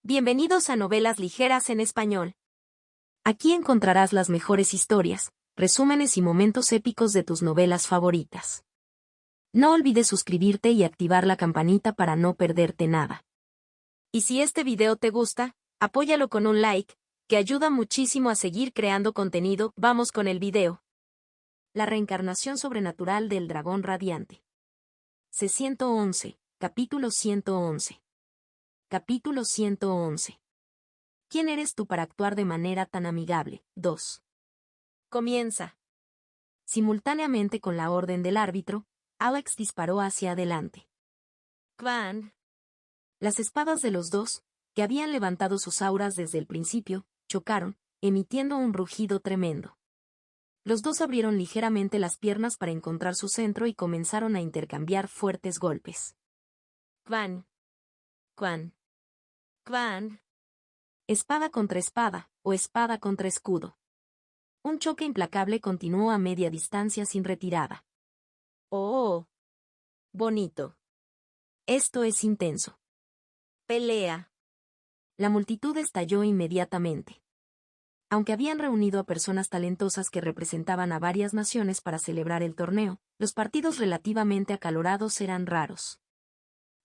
Bienvenidos a Novelas Ligeras en Español. Aquí encontrarás las mejores historias, resúmenes y momentos épicos de tus novelas favoritas. No olvides suscribirte y activar la campanita para no perderte nada. Y si este video te gusta, apóyalo con un like, que ayuda muchísimo a seguir creando contenido. Vamos con el video. La reencarnación sobrenatural del dragón radiante. C-111, capítulo 111. Capítulo 111. ¿Quién eres tú para actuar de manera tan amigable? 2. Comienza. Simultáneamente con la orden del árbitro, Alex disparó hacia adelante. ¡Clan! Las espadas de los dos, que habían levantado sus auras desde el principio, chocaron, emitiendo un rugido tremendo. Los dos abrieron ligeramente las piernas para encontrar su centro y comenzaron a intercambiar fuertes golpes. ¡Clan! ¡Clan! ¡Clan! Espada contra espada, o espada contra escudo. Un choque implacable continuó a media distancia sin retirada. ¡Oh! Bonito. Esto es intenso. Pelea. La multitud estalló inmediatamente. Aunque habían reunido a personas talentosas que representaban a varias naciones para celebrar el torneo, los partidos relativamente acalorados eran raros.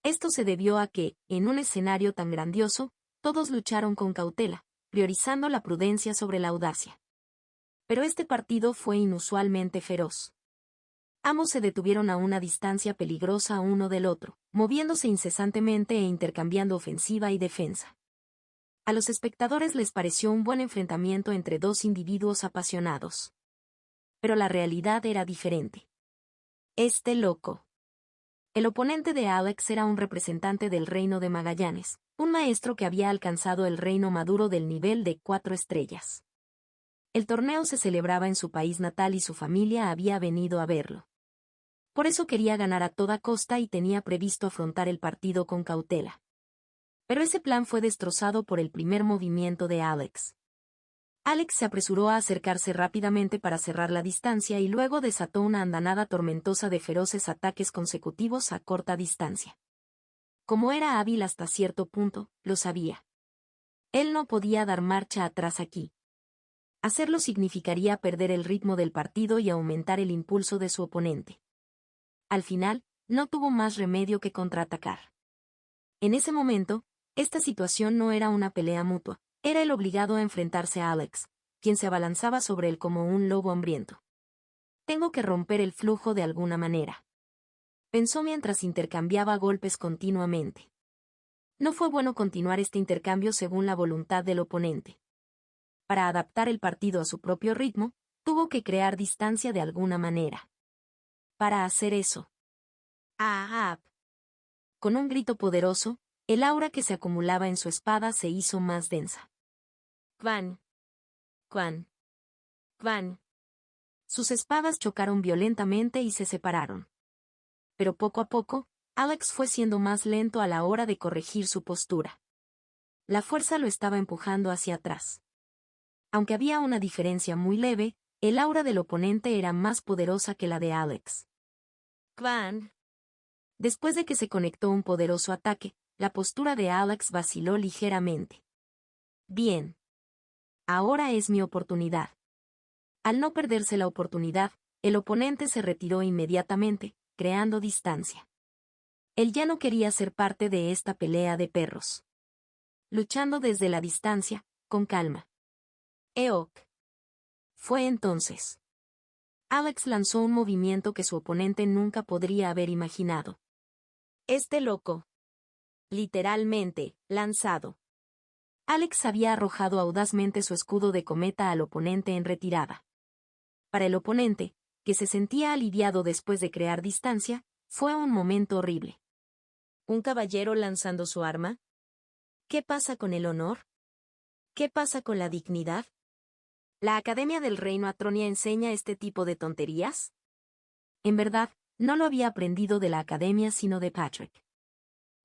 Esto se debió a que, en un escenario tan grandioso, todos lucharon con cautela, priorizando la prudencia sobre la audacia. Pero este partido fue inusualmente feroz. Ambos se detuvieron a una distancia peligrosa uno del otro, moviéndose incesantemente e intercambiando ofensiva y defensa. A los espectadores les pareció un buen enfrentamiento entre dos individuos apasionados. Pero la realidad era diferente. Este loco. El oponente de Alex era un representante del reino de Magallanes, un maestro que había alcanzado el reino maduro del nivel de 4 estrellas. El torneo se celebraba en su país natal y su familia había venido a verlo. Por eso quería ganar a toda costa y tenía previsto afrontar el partido con cautela. Pero ese plan fue destrozado por el primer movimiento de Alex. Alex se apresuró a acercarse rápidamente para cerrar la distancia y luego desató una andanada tormentosa de feroces ataques consecutivos a corta distancia. Como era hábil hasta cierto punto, lo sabía. Él no podía dar marcha atrás aquí. Hacerlo significaría perder el ritmo del partido y aumentar el impulso de su oponente. Al final, no tuvo más remedio que contraatacar. En ese momento, esta situación no era una pelea mutua, era el obligado a enfrentarse a Alex, quien se abalanzaba sobre él como un lobo hambriento. Tengo que romper el flujo de alguna manera. Pensó mientras intercambiaba golpes continuamente. No fue bueno continuar este intercambio según la voluntad del oponente. Para adaptar el partido a su propio ritmo, tuvo que crear distancia de alguna manera. Para hacer eso. ¡Ah! Con un grito poderoso, el aura que se acumulaba en su espada se hizo más densa. ¡Clan! ¡Clan! ¡Clan! Sus espadas chocaron violentamente y se separaron. Pero poco a poco, Alex fue siendo más lento a la hora de corregir su postura. La fuerza lo estaba empujando hacia atrás. Aunque había una diferencia muy leve, el aura del oponente era más poderosa que la de Alex. ¡Clan! Después de que se conectó un poderoso ataque, la postura de Alex vaciló ligeramente. Bien. Ahora es mi oportunidad. Al no perderse la oportunidad, el oponente se retiró inmediatamente, creando distancia. Él ya no quería ser parte de esta pelea de perros. Luchando desde la distancia, con calma. Eok. Fue entonces. Alex lanzó un movimiento que su oponente nunca podría haber imaginado. Este loco. Literalmente, lanzado. Alex había arrojado audazmente su escudo de cometa al oponente en retirada. Para el oponente, que se sentía aliviado después de crear distancia, fue un momento horrible. ¿Un caballero lanzando su arma? ¿Qué pasa con el honor? ¿Qué pasa con la dignidad? ¿La Academia del Reino Atronia enseña este tipo de tonterías? En verdad, no lo había aprendido de la Academia sino de Patrick.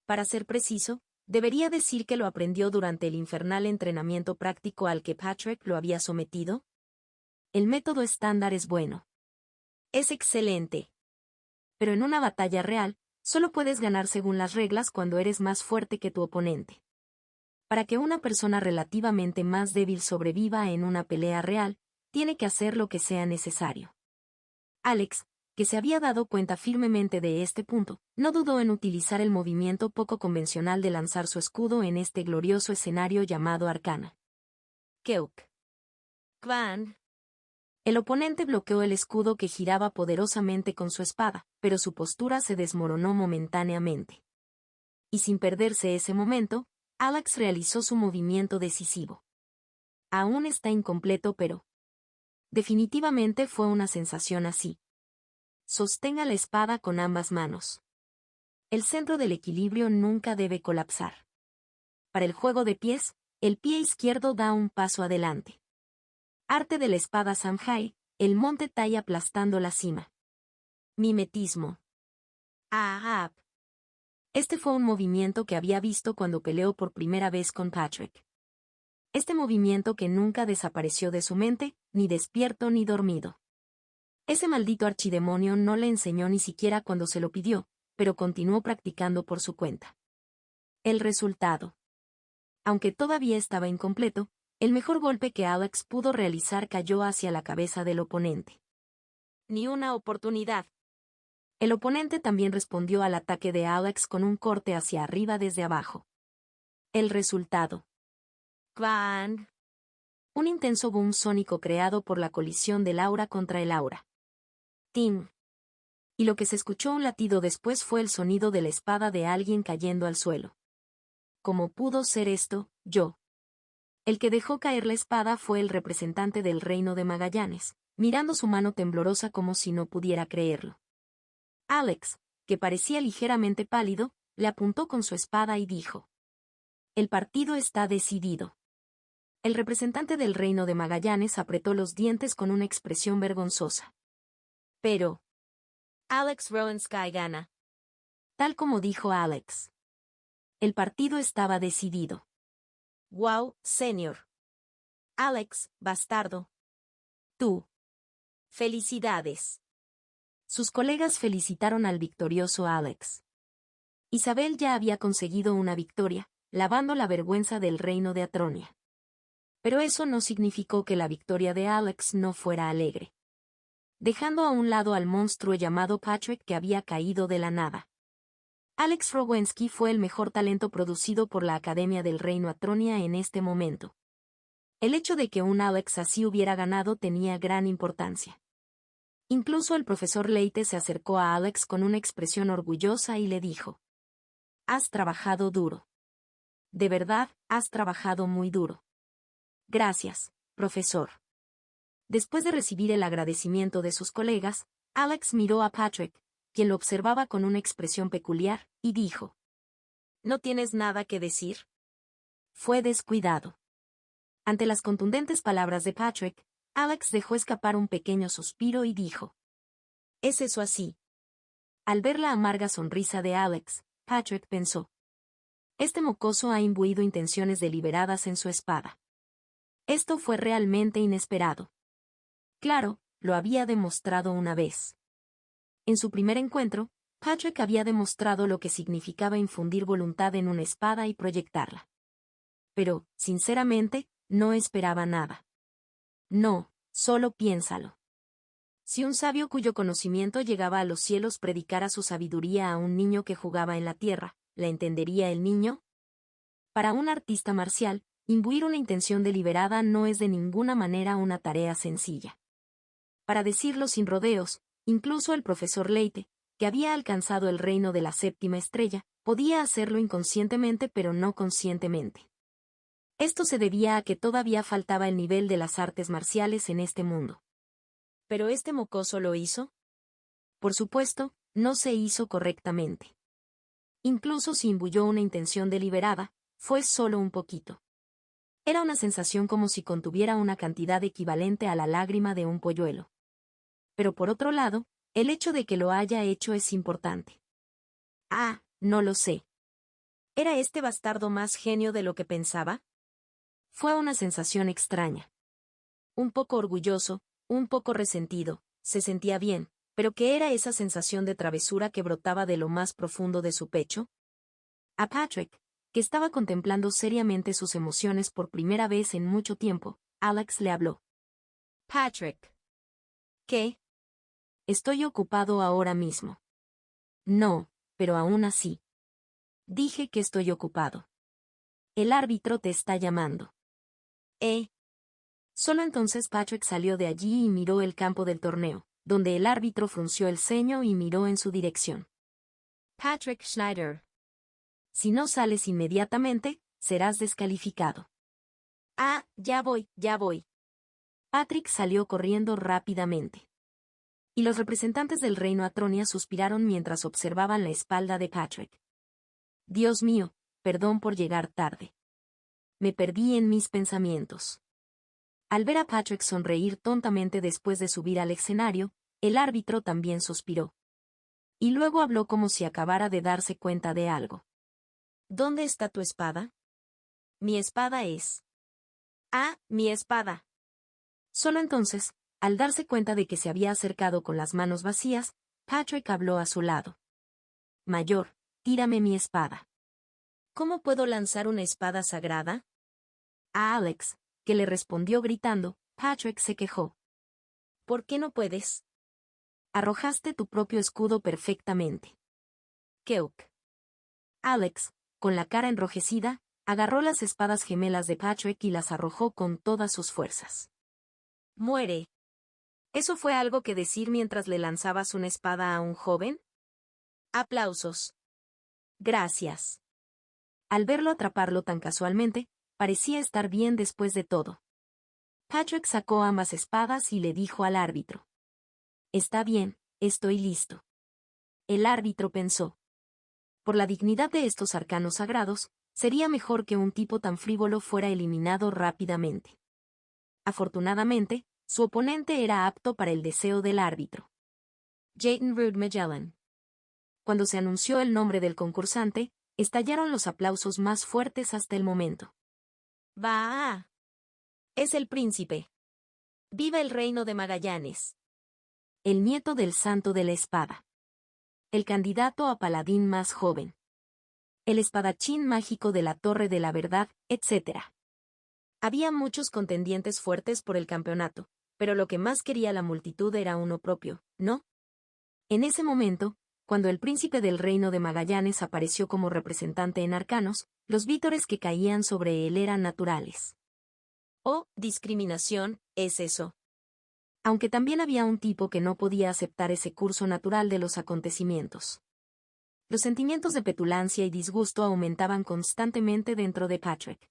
Para ser preciso, debería decir que lo aprendió durante el infernal entrenamiento práctico al que Patrick lo había sometido. El método estándar es bueno. Es excelente. Pero en una batalla real, solo puedes ganar según las reglas cuando eres más fuerte que tu oponente. Para que una persona relativamente más débil sobreviva en una pelea real, tiene que hacer lo que sea necesario. Alex, que se había dado cuenta firmemente de este punto, no dudó en utilizar el movimiento poco convencional de lanzar su escudo en este glorioso escenario llamado Arcana. Keuk. Kwan. El oponente bloqueó el escudo que giraba poderosamente con su espada, pero su postura se desmoronó momentáneamente. Y sin perderse ese momento, Alex realizó su movimiento decisivo. Aún está incompleto, pero definitivamente fue una sensación así. Sostenga la espada con ambas manos. El centro del equilibrio nunca debe colapsar. Para el juego de pies, el pie izquierdo da un paso adelante. Arte de la espada Samhain, el monte Tai aplastando la cima. Mimetismo. Ahab. Este fue un movimiento que había visto cuando peleó por primera vez con Patrick. Este movimiento que nunca desapareció de su mente, ni despierto ni dormido. Ese maldito archidemonio no le enseñó ni siquiera cuando se lo pidió, pero continuó practicando por su cuenta. El resultado. Aunque todavía estaba incompleto, el mejor golpe que Alex pudo realizar cayó hacia la cabeza del oponente. Ni una oportunidad. El oponente también respondió al ataque de Alex con un corte hacia arriba desde abajo. El resultado. ¡Kwan! Un intenso boom sónico creado por la colisión del aura contra el aura. ¡Tim! Y lo que se escuchó un latido después fue el sonido de la espada de alguien cayendo al suelo. ¿Cómo pudo ser esto, yo? El que dejó caer la espada fue el representante del reino de Magallanes, mirando su mano temblorosa como si no pudiera creerlo. Alex, que parecía ligeramente pálido, le apuntó con su espada y dijo: «El partido está decidido». El representante del reino de Magallanes apretó los dientes con una expresión vergonzosa. Pero Alex Rowensky gana. Tal como dijo Alex. El partido estaba decidido. Wow, señor. Alex, bastardo. Tú. Felicidades. Sus colegas felicitaron al victorioso Alex. Isabel ya había conseguido una victoria, lavando la vergüenza del reino de Atronia. Pero eso no significó que la victoria de Alex no fuera alegre. Dejando a un lado al monstruo llamado Patrick que había caído de la nada. Alex Rowensky fue el mejor talento producido por la Academia del Reino Atronia en este momento. El hecho de que un Alex así hubiera ganado tenía gran importancia. Incluso el profesor Leite se acercó a Alex con una expresión orgullosa y le dijo: «Has trabajado duro. De verdad, has trabajado muy duro». «Gracias, profesor». Después de recibir el agradecimiento de sus colegas, Alex miró a Patrick, quien lo observaba con una expresión peculiar, y dijo: «¿No tienes nada que decir?». Fue descuidado. Ante las contundentes palabras de Patrick, Alex dejó escapar un pequeño suspiro y dijo: «¿Es eso así?». Al ver la amarga sonrisa de Alex, Patrick pensó: «Este mocoso ha imbuido intenciones deliberadas en su espada». Esto fue realmente inesperado. Claro, lo había demostrado una vez. En su primer encuentro, Patrick había demostrado lo que significaba infundir voluntad en una espada y proyectarla. Pero, sinceramente, no esperaba nada. No, solo piénsalo. Si un sabio cuyo conocimiento llegaba a los cielos predicara su sabiduría a un niño que jugaba en la tierra, ¿la entendería el niño? Para un artista marcial, imbuir una intención deliberada no es de ninguna manera una tarea sencilla. Para decirlo sin rodeos, incluso el profesor Leite, que había alcanzado el reino de la séptima estrella, podía hacerlo inconscientemente pero no conscientemente. Esto se debía a que todavía faltaba el nivel de las artes marciales en este mundo. ¿Pero este mocoso lo hizo? Por supuesto, no se hizo correctamente. Incluso si imbuyó una intención deliberada, fue solo un poquito. Era una sensación como si contuviera una cantidad equivalente a la lágrima de un polluelo. Pero por otro lado, el hecho de que lo haya hecho es importante. Ah, no lo sé. ¿Era este bastardo más genio de lo que pensaba? Fue una sensación extraña. Un poco orgulloso, un poco resentido, se sentía bien, pero ¿qué era esa sensación de travesura que brotaba de lo más profundo de su pecho? A Patrick, que estaba contemplando seriamente sus emociones por primera vez en mucho tiempo, Alex le habló. Patrick. ¿Qué? Estoy ocupado ahora mismo. No, pero aún así. Dije que estoy ocupado. El árbitro te está llamando. Solo entonces Patrick salió de allí y miró el campo del torneo, donde el árbitro frunció el ceño y miró en su dirección. Patrick Schneider. Si no sales inmediatamente, serás descalificado. Ah, ya voy. Patrick salió corriendo rápidamente. Y los representantes del reino Atronia suspiraron mientras observaban la espalda de Patrick. Dios mío, perdón por llegar tarde. Me perdí en mis pensamientos. Al ver a Patrick sonreír tontamente después de subir al escenario, el árbitro también suspiró. Y luego habló como si acabara de darse cuenta de algo. ¿Dónde está tu espada? Mi espada es. Ah, mi espada. Solo entonces, al darse cuenta de que se había acercado con las manos vacías, Patrick habló a su lado. Mayor, tírame mi espada. ¿Cómo puedo lanzar una espada sagrada? A Alex, que le respondió gritando, Patrick se quejó. ¿Por qué no puedes? Arrojaste tu propio escudo perfectamente. Keuk. Alex, con la cara enrojecida, agarró las espadas gemelas de Patrick y las arrojó con todas sus fuerzas. Muere. ¿Eso fue algo que decir mientras le lanzabas una espada a un joven? Aplausos. Gracias. Al verlo atraparlo tan casualmente, parecía estar bien después de todo. Patrick sacó ambas espadas y le dijo al árbitro. Está bien, estoy listo. El árbitro pensó. Por la dignidad de estos arcanos sagrados, sería mejor que un tipo tan frívolo fuera eliminado rápidamente. Afortunadamente, su oponente era apto para el deseo del árbitro. Jayden Rude Magellan. Cuando se anunció el nombre del concursante, estallaron los aplausos más fuertes hasta el momento. ¡Va! Es el príncipe. ¡Viva el reino de Magallanes! El nieto del santo de la espada. El candidato a paladín más joven. El espadachín mágico de la Torre de la Verdad, etc. Había muchos contendientes fuertes por el campeonato, pero lo que más quería la multitud era uno propio, ¿no? En ese momento, cuando el príncipe del reino de Magallanes apareció como representante en arcanos, los vítores que caían sobre él eran naturales. Oh, discriminación, es eso. Aunque también había un tipo que no podía aceptar ese curso natural de los acontecimientos. Los sentimientos de petulancia y disgusto aumentaban constantemente dentro de Patrick.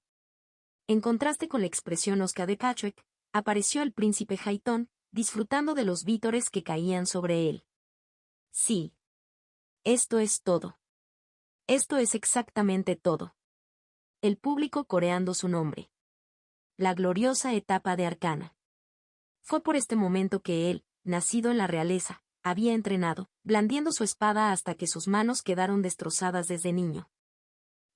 En contraste con la expresión hosca de Patrick, apareció el príncipe Haitón, disfrutando de los vítores que caían sobre él. Sí. Esto es todo. Esto es exactamente todo. El público coreando su nombre. La gloriosa etapa de Arcana. Fue por este momento que él, nacido en la realeza, había entrenado, blandiendo su espada hasta que sus manos quedaron destrozadas desde niño.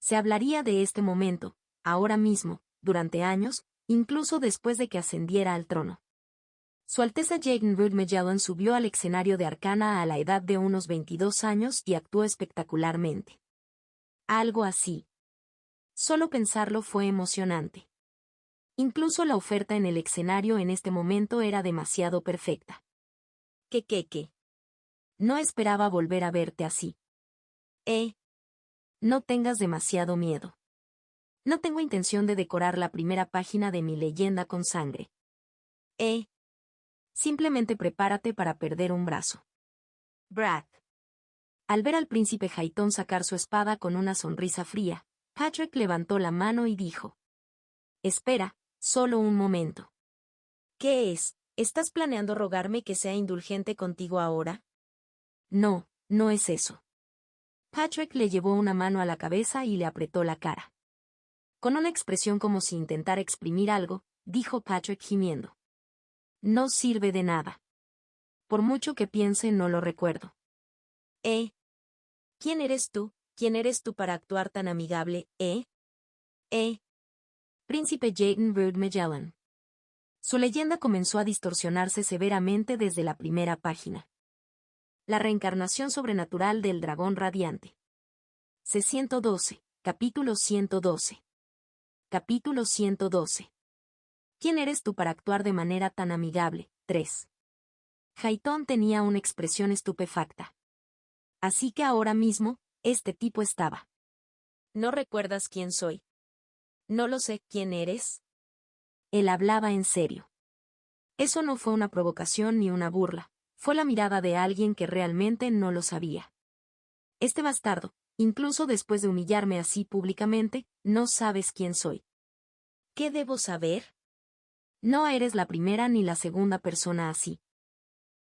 Se hablaría de este momento, ahora mismo, durante años, incluso después de que ascendiera al trono. Su Alteza Jayden Rude Magellan subió al escenario de Arcana a la edad de unos 22 años y actuó espectacularmente. Algo así. Solo pensarlo fue emocionante. Incluso la oferta en el escenario en este momento era demasiado perfecta. ¿Qué? No esperaba volver a verte así. No tengas demasiado miedo. No tengo intención de decorar la primera página de mi leyenda con sangre. Simplemente prepárate para perder un brazo. Brad. Al ver al príncipe Haitón sacar su espada con una sonrisa fría, Patrick levantó la mano y dijo. Espera, solo un momento. ¿Qué es? ¿Estás planeando rogarme que sea indulgente contigo ahora? No, no es eso. Patrick le llevó una mano a la cabeza y le apretó la cara. Con una expresión como si intentara exprimir algo, dijo Patrick gimiendo. No sirve de nada. Por mucho que piense no lo recuerdo. ¿Quién eres tú? ¿Quién eres tú para actuar tan amigable, Príncipe Jayden Rude Magellan. Su leyenda comenzó a distorsionarse severamente desde la primera página. La reencarnación sobrenatural del dragón radiante. C-112, Capítulo 112. Capítulo 112. ¿Quién eres tú para actuar de manera tan amigable? 3. Haitón tenía una expresión estupefacta. Así que ahora mismo, este tipo estaba. ¿No recuerdas quién soy? No lo sé, ¿quién eres? Él hablaba en serio. Eso no fue una provocación ni una burla, fue la mirada de alguien que realmente no lo sabía. Este bastardo, incluso después de humillarme así públicamente, no sabes quién soy. ¿Qué debo saber? No eres la primera ni la segunda persona así.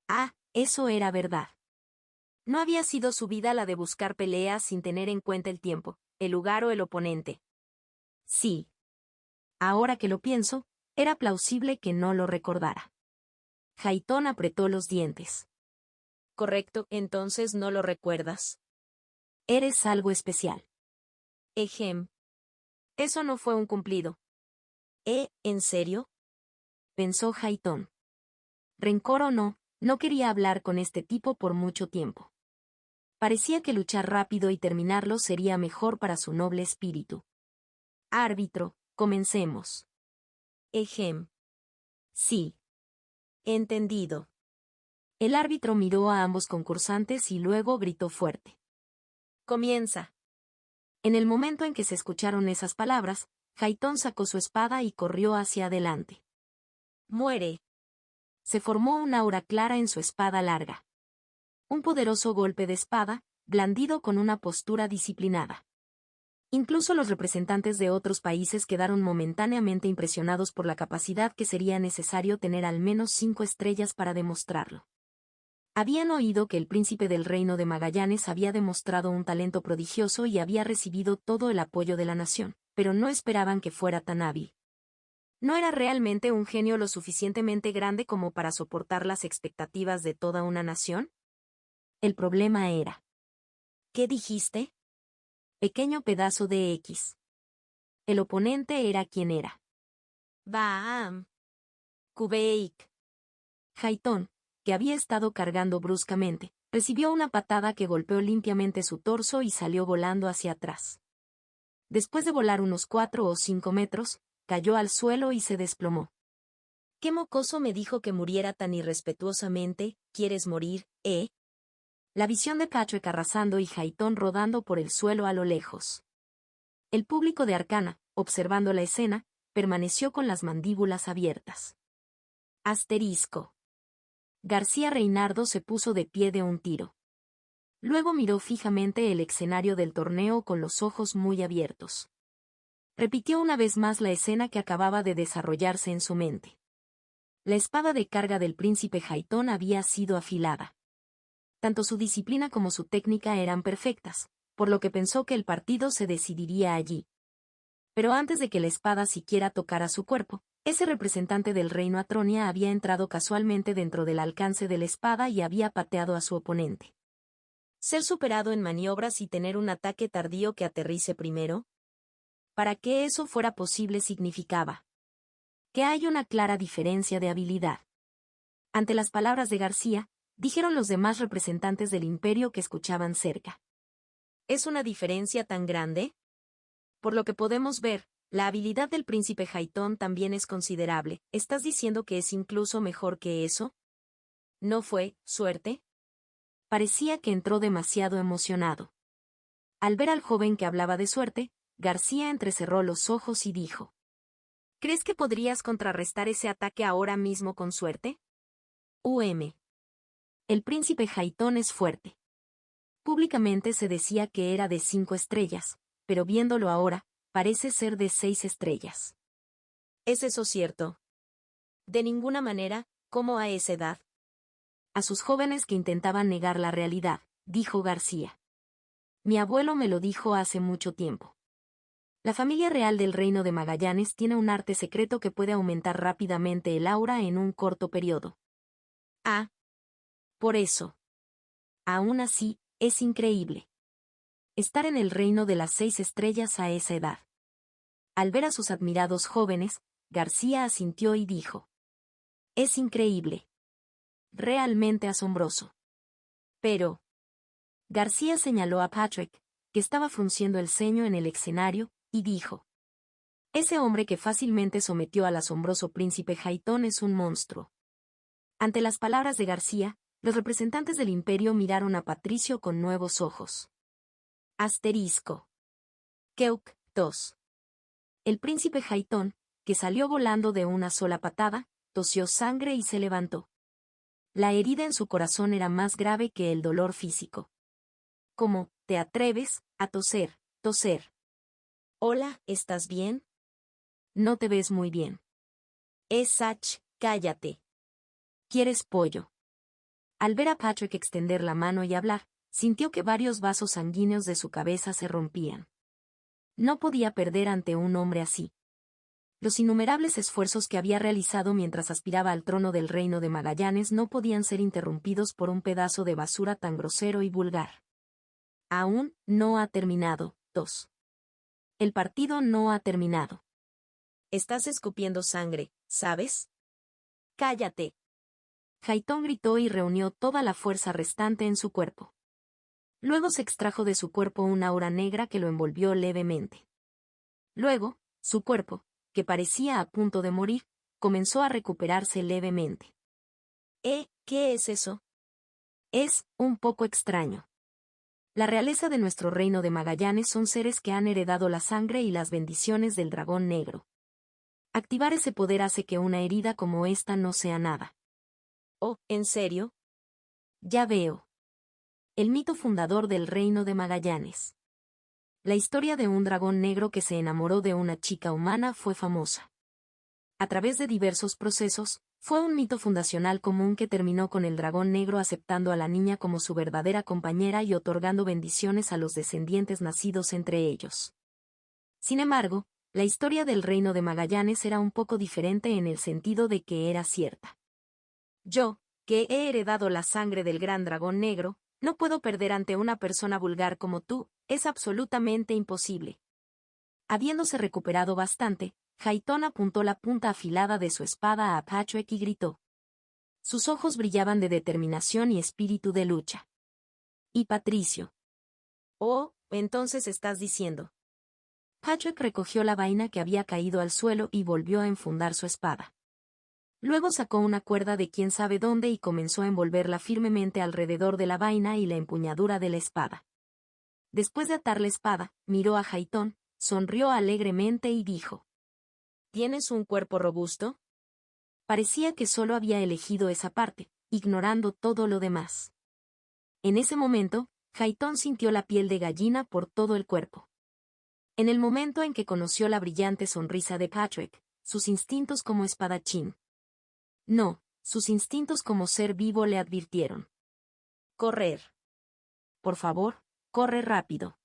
Ah, eso era verdad. No había sido su vida la de buscar peleas sin tener en cuenta el tiempo, el lugar o el oponente. Sí. Ahora que lo pienso, era plausible que no lo recordara. Haitón apretó los dientes. Correcto, entonces no lo recuerdas. Eres algo especial. Ejem. Eso no fue un cumplido. ¿En serio? Pensó Haitón. Rencor o no, no quería hablar con este tipo por mucho tiempo. Parecía que luchar rápido y terminarlo sería mejor para su noble espíritu. Árbitro, comencemos. Ejem. Sí. Entendido. El árbitro miró a ambos concursantes y luego gritó fuerte. Comienza. En el momento en que se escucharon esas palabras, Haitón sacó su espada y corrió hacia adelante. Muere. Se formó una aura clara en su espada larga. Un poderoso golpe de espada, blandido con una postura disciplinada. Incluso los representantes de otros países quedaron momentáneamente impresionados por la capacidad que sería necesario tener al menos 5 estrellas para demostrarlo. Habían oído que el príncipe del reino de Magallanes había demostrado un talento prodigioso y había recibido todo el apoyo de la nación, pero no esperaban que fuera tan hábil. ¿No era realmente un genio lo suficientemente grande como para soportar las expectativas de toda una nación? El problema era. ¿Qué dijiste? Pequeño pedazo de X. El oponente era quien era. Baam. Kubeik. Haitón, que había estado cargando bruscamente, recibió una patada que golpeó limpiamente su torso y salió volando hacia atrás. Después de volar unos 4 o 5 metros, cayó al suelo y se desplomó. ¿Qué mocoso me dijo que muriera tan irrespetuosamente? ¿Quieres morir, La visión de Patrick arrasando y Haitón rodando por el suelo a lo lejos. El público de Arcana, observando la escena, permaneció con las mandíbulas abiertas. Asterisco. García Reinardo se puso de pie de un tiro. Luego miró fijamente el escenario del torneo con los ojos muy abiertos. Repitió una vez más la escena que acababa de desarrollarse en su mente. La espada de carga del príncipe Haitón había sido afilada. Tanto su disciplina como su técnica eran perfectas, por lo que pensó que el partido se decidiría allí. Pero antes de que la espada siquiera tocara su cuerpo, ese representante del reino Atronia había entrado casualmente dentro del alcance de la espada y había pateado a su oponente. ¿Ser superado en maniobras y tener un ataque tardío que aterrice primero? Para que eso fuera posible significaba que hay una clara diferencia de habilidad. Ante las palabras de García, dijeron los demás representantes del imperio que escuchaban cerca. ¿Es una diferencia tan grande? Por lo que podemos ver, la habilidad del príncipe Haitón también es considerable. ¿Estás diciendo que es incluso mejor que eso? ¿No fue suerte? Parecía que entró demasiado emocionado. Al ver al joven que hablaba de suerte, García entrecerró los ojos y dijo: ¿Crees que podrías contrarrestar ese ataque ahora mismo con suerte? El príncipe Haitón es fuerte. Públicamente se decía que era de 5 estrellas, pero viéndolo ahora, parece ser de 6 estrellas. ¿Es eso cierto? De ninguna manera, ¿cómo a esa edad? A sus jóvenes que intentaban negar la realidad, dijo García. Mi abuelo me lo dijo hace mucho tiempo. La familia real del reino de Magallanes tiene un arte secreto que puede aumentar rápidamente el aura en un corto periodo. Ah. Por eso. Aún así, es increíble. Estar en el reino de las 6 estrellas a esa edad. Al ver a sus admirados jóvenes, García asintió y dijo: es increíble. Realmente asombroso. Pero. García señaló a Patrick, que estaba frunciendo el ceño en el escenario, y dijo: «Ese hombre que fácilmente sometió al asombroso príncipe Haitón es un monstruo». Ante las palabras de García, los representantes del imperio miraron a Patricio con nuevos ojos. Asterisco. Keuk, 2. El príncipe Haitón, que salió volando de una sola patada, tosió sangre y se levantó. La herida en su corazón era más grave que el dolor físico. ¿Cómo te atreves a toser? Hola, ¿estás bien? No te ves muy bien. Sach, cállate. ¿Quieres pollo? Al ver a Patrick extender la mano y hablar, sintió que varios vasos sanguíneos de su cabeza se rompían. No podía perder ante un hombre así. Los innumerables esfuerzos que había realizado mientras aspiraba al trono del reino de Magallanes no podían ser interrumpidos por un pedazo de basura tan grosero y vulgar. Aún no ha terminado. 2. El partido no ha terminado. Estás escupiendo sangre, ¿sabes? Cállate. Haitón gritó y reunió toda la fuerza restante en su cuerpo. Luego se extrajo de su cuerpo una aura negra que lo envolvió levemente. Luego, su cuerpo, que parecía a punto de morir, comenzó a recuperarse levemente. ¿Qué es eso? Es un poco extraño. La realeza de nuestro reino de Magallanes son seres que han heredado la sangre y las bendiciones del dragón negro. Activar ese poder hace que una herida como esta no sea nada. Oh, ¿en serio? Ya veo. El mito fundador del reino de Magallanes. La historia de un dragón negro que se enamoró de una chica humana fue famosa. A través de diversos procesos, fue un mito fundacional común que terminó con el dragón negro aceptando a la niña como su verdadera compañera y otorgando bendiciones a los descendientes nacidos entre ellos. Sin embargo, la historia del reino de Magallanes era un poco diferente en el sentido de que era cierta. Yo, que he heredado la sangre del gran dragón negro, no puedo perder ante una persona vulgar como tú, es absolutamente imposible. Habiéndose recuperado bastante, Haitón apuntó la punta afilada de su espada a Patrick y gritó. Sus ojos brillaban de determinación y espíritu de lucha. ¿Y Patricio? Oh, entonces estás diciendo. Patrick recogió la vaina que había caído al suelo y volvió a enfundar su espada. Luego sacó una cuerda de quién sabe dónde y comenzó a envolverla firmemente alrededor de la vaina y la empuñadura de la espada. Después de atar la espada, miró a Haitón, sonrió alegremente y dijo: ¿Tienes un cuerpo robusto? Parecía que solo había elegido esa parte, ignorando todo lo demás. En ese momento, Haitón sintió la piel de gallina por todo el cuerpo. En el momento en que conoció la brillante sonrisa de Patrick, sus instintos como espadachín. No, sus instintos como ser vivo le advirtieron. Correr. Por favor, corre rápido.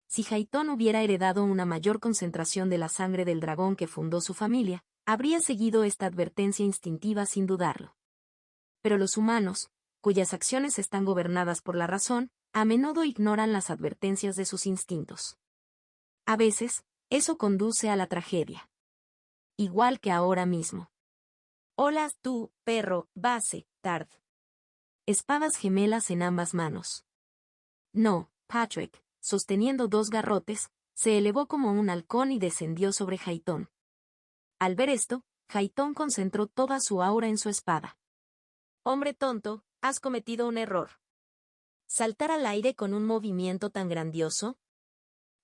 Si Haitón hubiera heredado una mayor concentración de la sangre del dragón que fundó su familia, habría seguido esta advertencia instintiva sin dudarlo. Pero los humanos, cuyas acciones están gobernadas por la razón, a menudo ignoran las advertencias de sus instintos. A veces, eso conduce a la tragedia. Igual que ahora mismo. Hola tú, perro, base, Tard. Espadas gemelas en ambas manos. No, Patrick, sosteniendo dos garrotes, se elevó como un halcón y descendió sobre Haitón. Al ver esto, Haitón concentró toda su aura en su espada. Hombre tonto, has cometido un error. ¿Saltar al aire con un movimiento tan grandioso?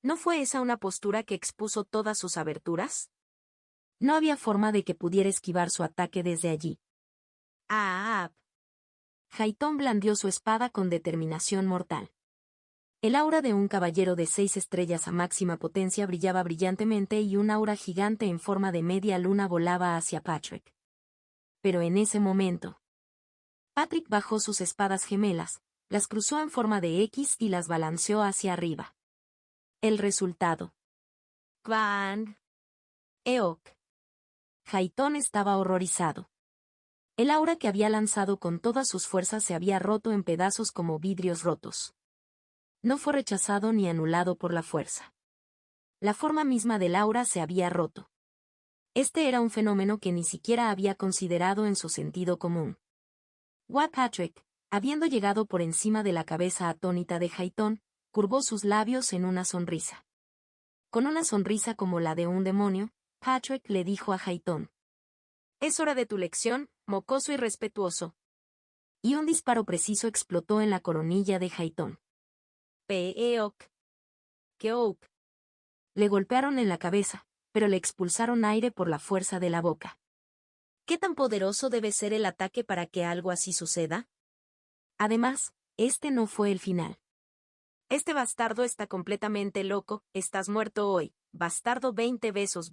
¿No fue esa una postura que expuso todas sus aberturas? No había forma de que pudiera esquivar su ataque desde allí. ¡Ah! Haitón blandió su espada con determinación mortal. El aura de un caballero de 6 estrellas a máxima potencia brillaba brillantemente y un aura gigante en forma de media luna volaba hacia Patrick. Pero en ese momento, Patrick bajó sus espadas gemelas, las cruzó en forma de X y las balanceó hacia arriba. El resultado. ¡Kwang! Eok. Haitón estaba horrorizado. El aura que había lanzado con todas sus fuerzas se había roto en pedazos como vidrios rotos. No fue rechazado ni anulado por la fuerza. La forma misma del aura se había roto. Este era un fenómeno que ni siquiera había considerado en su sentido común. Patrick, habiendo llegado por encima de la cabeza atónita de Haitón, curvó sus labios en una sonrisa. Con una sonrisa como la de un demonio, Patrick le dijo a Haitón: «Es hora de tu lección, mocoso y respetuoso». Y un disparo preciso explotó en la coronilla de Haitón. Peeok. Keouk. Le golpearon en la cabeza, pero le expulsaron aire por la fuerza de la boca. ¿Qué tan poderoso debe ser el ataque para que algo así suceda? Además, este no fue el final. Este bastardo está completamente loco, estás muerto hoy, bastardo 20 besos.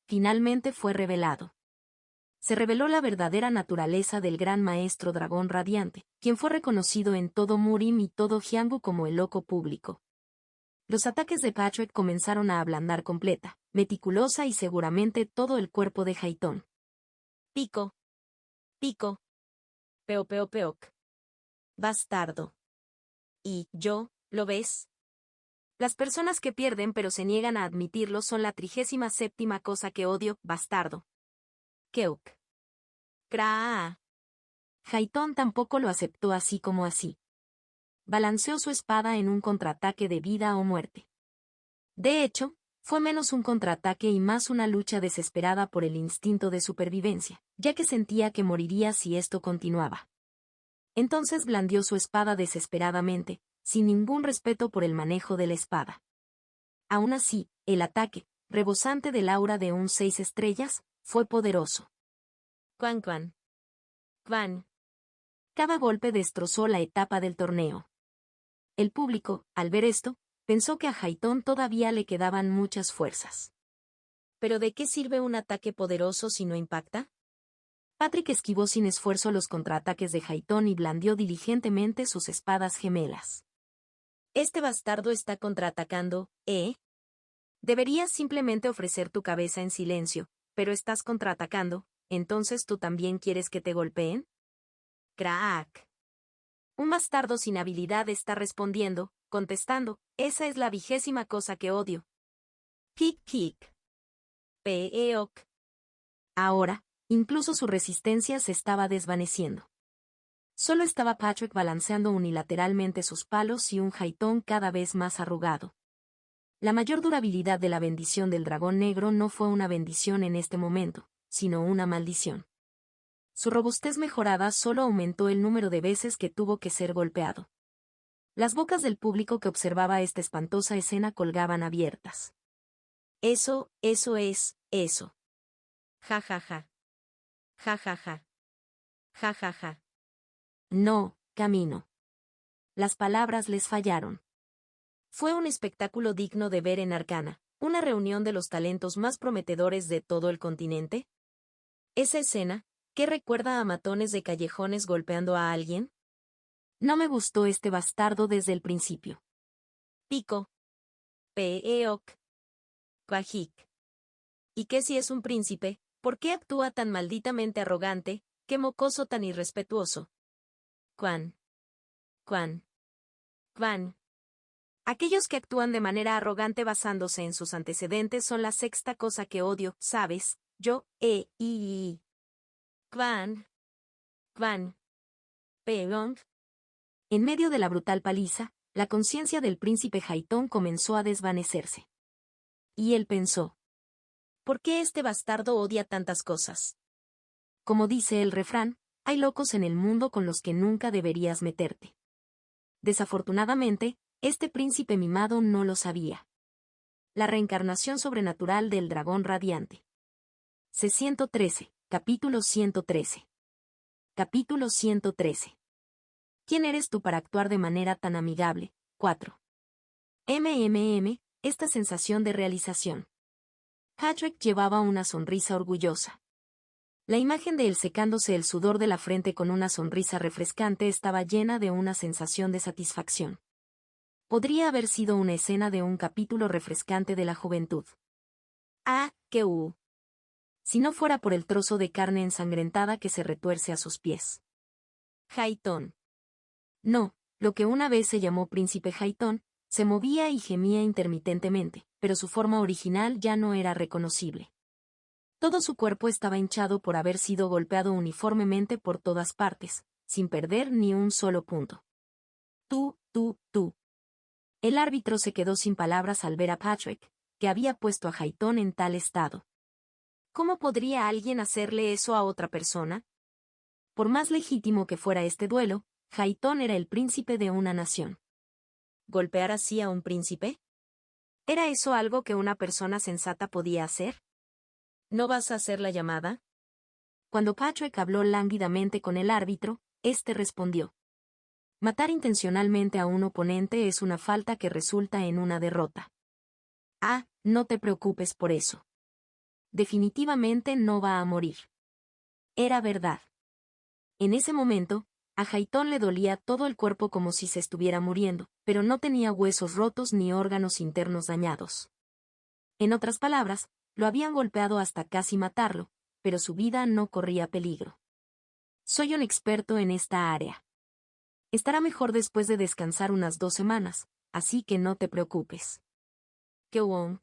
Finalmente fue revelado. Se reveló la verdadera naturaleza del gran maestro dragón radiante, quien fue reconocido en todo Murim y todo Jiangu como el loco público. Los ataques de Patrick comenzaron a ablandar completa, meticulosa y seguramente todo el cuerpo de Haitón. Pico. Pico. Peoc. Bastardo. Y, ¿lo ves? Las personas que pierden pero se niegan a admitirlo son la 37ª cosa que odio, bastardo. Keuk. Kraa. Haitón tampoco lo aceptó así como así. Balanceó su espada en un contraataque de vida o muerte. De hecho, fue menos un contraataque y más una lucha desesperada por el instinto de supervivencia, ya que sentía que moriría si esto continuaba. Entonces blandió su espada desesperadamente, sin ningún respeto por el manejo de la espada. Aún así, el ataque, rebosante del aura de un 6 estrellas, fue poderoso. Quan. Cada golpe destrozó la etapa del torneo. El público, al ver esto, pensó que a Haitón todavía le quedaban muchas fuerzas. ¿Pero de qué sirve un ataque poderoso si no impacta? Patrick esquivó sin esfuerzo los contraataques de Haitón y blandió diligentemente sus espadas gemelas. Este bastardo está contraatacando, ¿eh? Deberías simplemente ofrecer tu cabeza en silencio, pero estás contraatacando, ¿entonces tú también quieres que te golpeen? Crack. Un bastardo sin habilidad está respondiendo, contestando, esa es la 20ª cosa que odio. Pic. Peeok. Ahora, incluso su resistencia se estaba desvaneciendo. Solo estaba Patrick balanceando unilateralmente sus palos y un Haitón cada vez más arrugado. La mayor durabilidad de la bendición del dragón negro no fue una bendición en este momento, sino una maldición. Su robustez mejorada solo aumentó el número de veces que tuvo que ser golpeado. Las bocas del público que observaba esta espantosa escena colgaban abiertas. Eso es, eso. Ja. Ja. No, Camino. Las palabras les fallaron. Fue un espectáculo digno de ver en Arcana, una reunión de los talentos más prometedores de todo el continente. Esa escena, ¿qué recuerda a matones de callejones golpeando a alguien? No me gustó este bastardo desde el principio. Pico. Peeok. Quajik. ¿Y qué si es un príncipe? ¿Por qué actúa tan malditamente arrogante? ¿Qué mocoso tan irrespetuoso? Quan. Aquellos que actúan de manera arrogante basándose en sus antecedentes son la 6ª cosa que odio, ¿sabes? Yo, Quan. Peong. En medio de la brutal paliza, la conciencia del príncipe Haitón comenzó a desvanecerse. Y él pensó: ¿por qué este bastardo odia tantas cosas? Como dice el refrán, hay locos en el mundo con los que nunca deberías meterte. Desafortunadamente, este príncipe mimado no lo sabía. La reencarnación sobrenatural del dragón radiante. C-113, capítulo 113. Capítulo 113. ¿Quién eres tú para actuar de manera tan amigable? 4. Esta sensación de realización. Patrick llevaba una sonrisa orgullosa. La imagen de él secándose el sudor de la frente con una sonrisa refrescante estaba llena de una sensación de satisfacción. Podría haber sido una escena de un capítulo refrescante de la juventud. Si no fuera por el trozo de carne ensangrentada que se retuerce a sus pies. Haitón. No, lo que una vez se llamó Príncipe Haitón, se movía y gemía intermitentemente, pero su forma original ya no era reconocible. Todo su cuerpo estaba hinchado por haber sido golpeado uniformemente por todas partes, sin perder ni un solo punto. tú. El árbitro se quedó sin palabras al ver a Patrick, que había puesto a Hayton en tal estado. ¿Cómo podría alguien hacerle eso a otra persona? Por más legítimo que fuera este duelo, Hayton era el príncipe de una nación. ¿Golpear así a un príncipe? ¿Era eso algo que una persona sensata podía hacer? ¿No vas a hacer la llamada? Cuando Patrick habló lánguidamente con el árbitro, éste respondió: matar intencionalmente a un oponente es una falta que resulta en una derrota. Ah, no te preocupes por eso. Definitivamente no va a morir. Era verdad. En ese momento, a Hayton le dolía todo el cuerpo como si se estuviera muriendo, pero no tenía huesos rotos ni órganos internos dañados. En otras palabras, lo habían golpeado hasta casi matarlo, pero su vida no corría peligro. Soy un experto en esta área. Estará mejor después de descansar unas 2 semanas, así que no te preocupes. Kewon.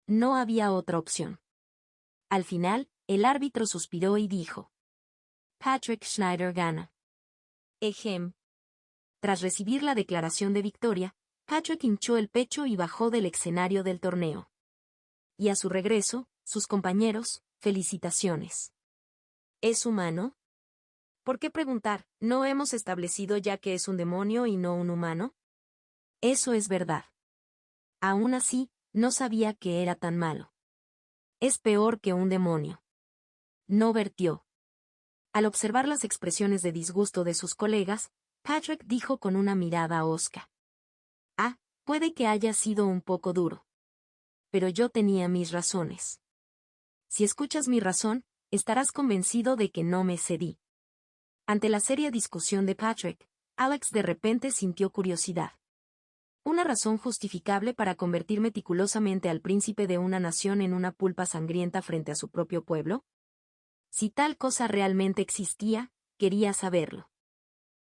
No había otra opción. Al final, el árbitro suspiró y dijo: Patrick Schneider gana. Ejem. Tras recibir la declaración de victoria, Patrick hinchó el pecho y bajó del escenario del torneo. Y a su regreso, sus compañeros, felicitaciones. ¿Es humano? ¿Por qué preguntar? ¿No hemos establecido ya que es un demonio y no un humano? Eso es verdad. Aún así, no sabía que era tan malo. Es peor que un demonio. No vertió. Al observar las expresiones de disgusto de sus colegas, Patrick dijo con una mirada hosca: ah, puede que haya sido un poco duro. Pero yo tenía mis razones. Si escuchas mi razón, estarás convencido de que no me cedí. Ante la seria discusión de Patrick, Alex de repente sintió curiosidad. ¿Una razón justificable para convertir meticulosamente al príncipe de una nación en una pulpa sangrienta frente a su propio pueblo? Si tal cosa realmente existía, quería saberlo.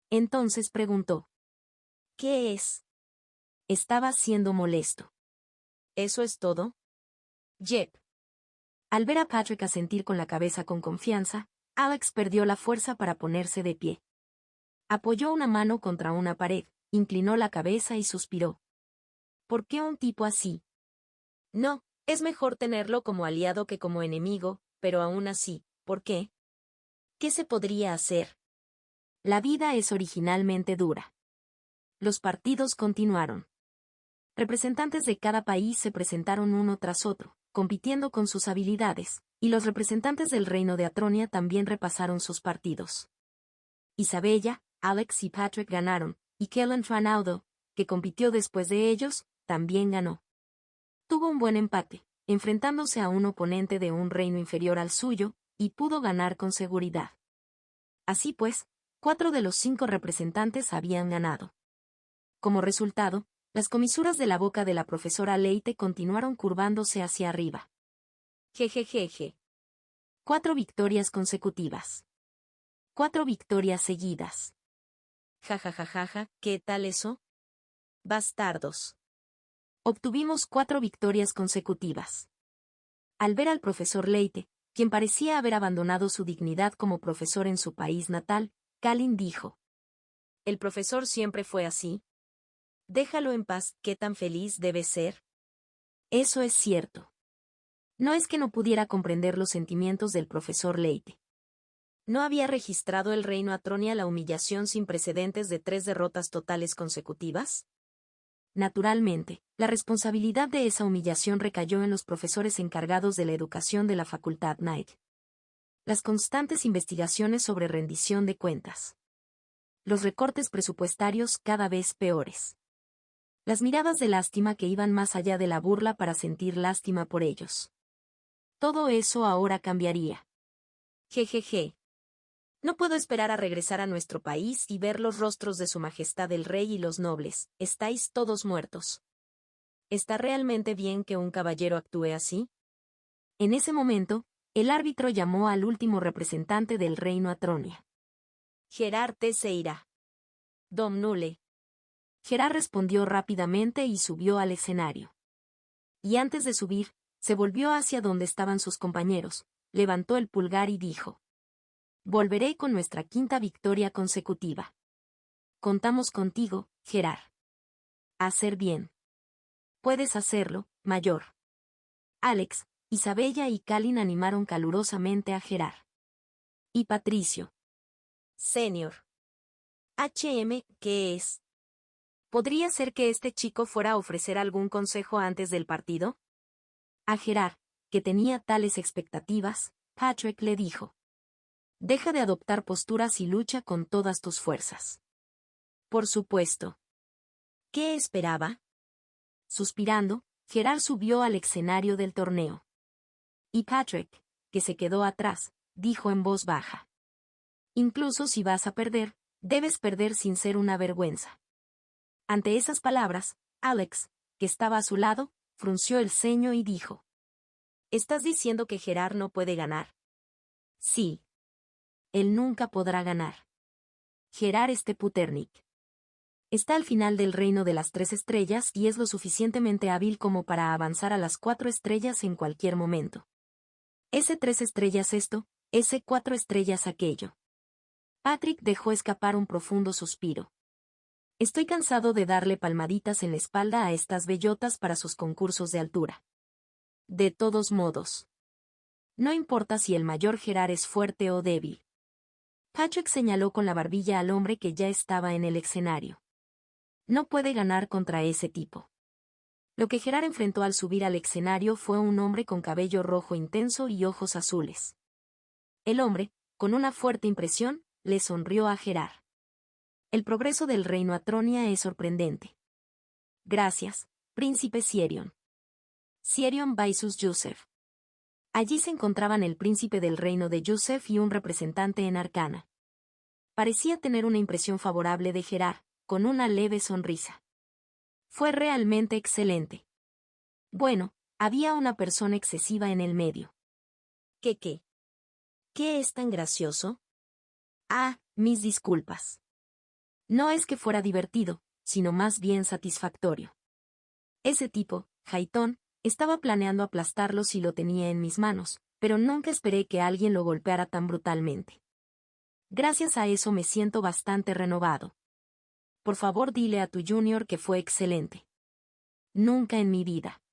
Entonces preguntó: ¿qué es? Estaba siendo molesto. ¿Eso es todo? Yep. Al ver a Patrick asentir con la cabeza con confianza, Alex perdió la fuerza para ponerse de pie. Apoyó una mano contra una pared, inclinó la cabeza y suspiró. ¿Por qué un tipo así? No, es mejor tenerlo como aliado que como enemigo, pero aún así, ¿por qué? ¿Qué se podría hacer? La vida es originalmente dura. Los partidos continuaron. Representantes de cada país se presentaron uno tras otro, compitiendo con sus habilidades, y los representantes del reino de Atronia también repasaron sus partidos. Isabella, Alex y Patrick ganaron, y Kellen Franaudo, que compitió después de ellos, también ganó. Tuvo un buen empate, enfrentándose a un oponente de un reino inferior al suyo, y pudo ganar con seguridad. Así pues, 4 de los 5 representantes habían ganado. Como resultado, las comisuras de la boca de la profesora Leite continuaron curvándose hacia arriba. Jejejeje. 4 victorias consecutivas. 4 victorias seguidas. Jajajajaja, ¿qué tal eso? Bastardos. Obtuvimos 4 victorias consecutivas. Al ver al profesor Leite, quien parecía haber abandonado su dignidad como profesor en su país natal, Kalin dijo: ¿El profesor siempre fue así? Déjalo en paz, ¿qué tan feliz debe ser? Eso es cierto. No es que no pudiera comprender los sentimientos del profesor Leite. ¿No había registrado el reino Atronia la humillación sin precedentes de 3 derrotas totales consecutivas? Naturalmente, la responsabilidad de esa humillación recayó en los profesores encargados de la educación de la Facultad Knight. Las constantes investigaciones sobre rendición de cuentas. Los recortes presupuestarios cada vez peores. Las miradas de lástima que iban más allá de la burla para sentir lástima por ellos. Todo eso ahora cambiaría. Jejeje. No puedo esperar a regresar a nuestro país y ver los rostros de su majestad el rey y los nobles. Estáis todos muertos. ¿Está realmente bien que un caballero actúe así? En ese momento, el árbitro llamó al último representante del reino Atronia. Gerard Seira. Domnule. Gerard respondió rápidamente y subió al escenario. Y antes de subir, se volvió hacia donde estaban sus compañeros, levantó el pulgar y dijo: volveré con nuestra 5ª victoria consecutiva. Contamos contigo, Gerar. Hacer bien. Puedes hacerlo, mayor. Alex, Isabella y Kalin animaron calurosamente a Gerar. Y Patricio. Senior. ¿Qué es? ¿Podría ser que este chico fuera a ofrecer algún consejo antes del partido? A Gerar, que tenía tales expectativas, Patrick le dijo. Deja de adoptar posturas y lucha con todas tus fuerzas. Por supuesto. ¿Qué esperaba? Suspirando, Gerard subió al escenario del torneo. Y Patrick, que se quedó atrás, dijo en voz baja. Incluso si vas a perder, debes perder sin ser una vergüenza. Ante esas palabras, Alex, que estaba a su lado, frunció el ceño y dijo. ¿Estás diciendo que Gerard no puede ganar? Sí. Él nunca podrá ganar. Gerard Steputernik. Está al final del reino de las 3 estrellas y es lo suficientemente hábil como para avanzar a las 4 estrellas en cualquier momento. Ese 3 estrellas esto, ese 4 estrellas aquello. Patrick dejó escapar un profundo suspiro. Estoy cansado de darle palmaditas en la espalda a estas bellotas para sus concursos de altura. De todos modos. No importa si el mayor Gerard es fuerte o débil. Patrick señaló con la barbilla al hombre que ya estaba en el escenario. No puede ganar contra ese tipo. Lo que Gerard enfrentó al subir al escenario fue un hombre con cabello rojo intenso y ojos azules. El hombre, con una fuerte impresión, le sonrió a Gerard. El progreso del reino Atronia es sorprendente. Gracias, príncipe Sierion. Sierion Vaisus Yusef. Allí se encontraban el príncipe del reino de Yusef y un representante en Arcana. Parecía tener una impresión favorable de Gerard, con una leve sonrisa. Fue realmente excelente. Bueno, había una persona excesiva en el medio. ¿Qué? ¿Qué es tan gracioso? Ah, mis disculpas. No es que fuera divertido, sino más bien satisfactorio. Ese tipo, Haitón, estaba planeando aplastarlo si lo tenía en mis manos, pero nunca esperé que alguien lo golpeara tan brutalmente. Gracias a eso me siento bastante renovado. Por favor dile a tu junior que fue excelente. Nunca en mi vida.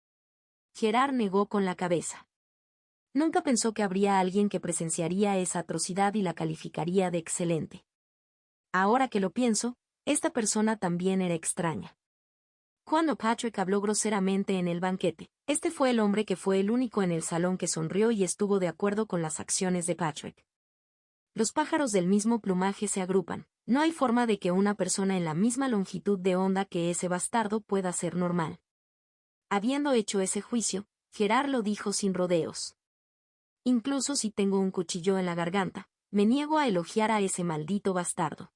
Gerard negó con la cabeza. Nunca pensó que habría alguien que presenciaría esa atrocidad y la calificaría de excelente. Ahora que lo pienso, esta persona también era extraña. Cuando Patrick habló groseramente en el banquete, este fue el hombre que fue el único en el salón que sonrió y estuvo de acuerdo con las acciones de Patrick. Los pájaros del mismo plumaje se agrupan. No hay forma de que una persona en la misma longitud de onda que ese bastardo pueda ser normal. Habiendo hecho ese juicio, Gerard lo dijo sin rodeos. Incluso si tengo un cuchillo en la garganta, me niego a elogiar a ese maldito bastardo.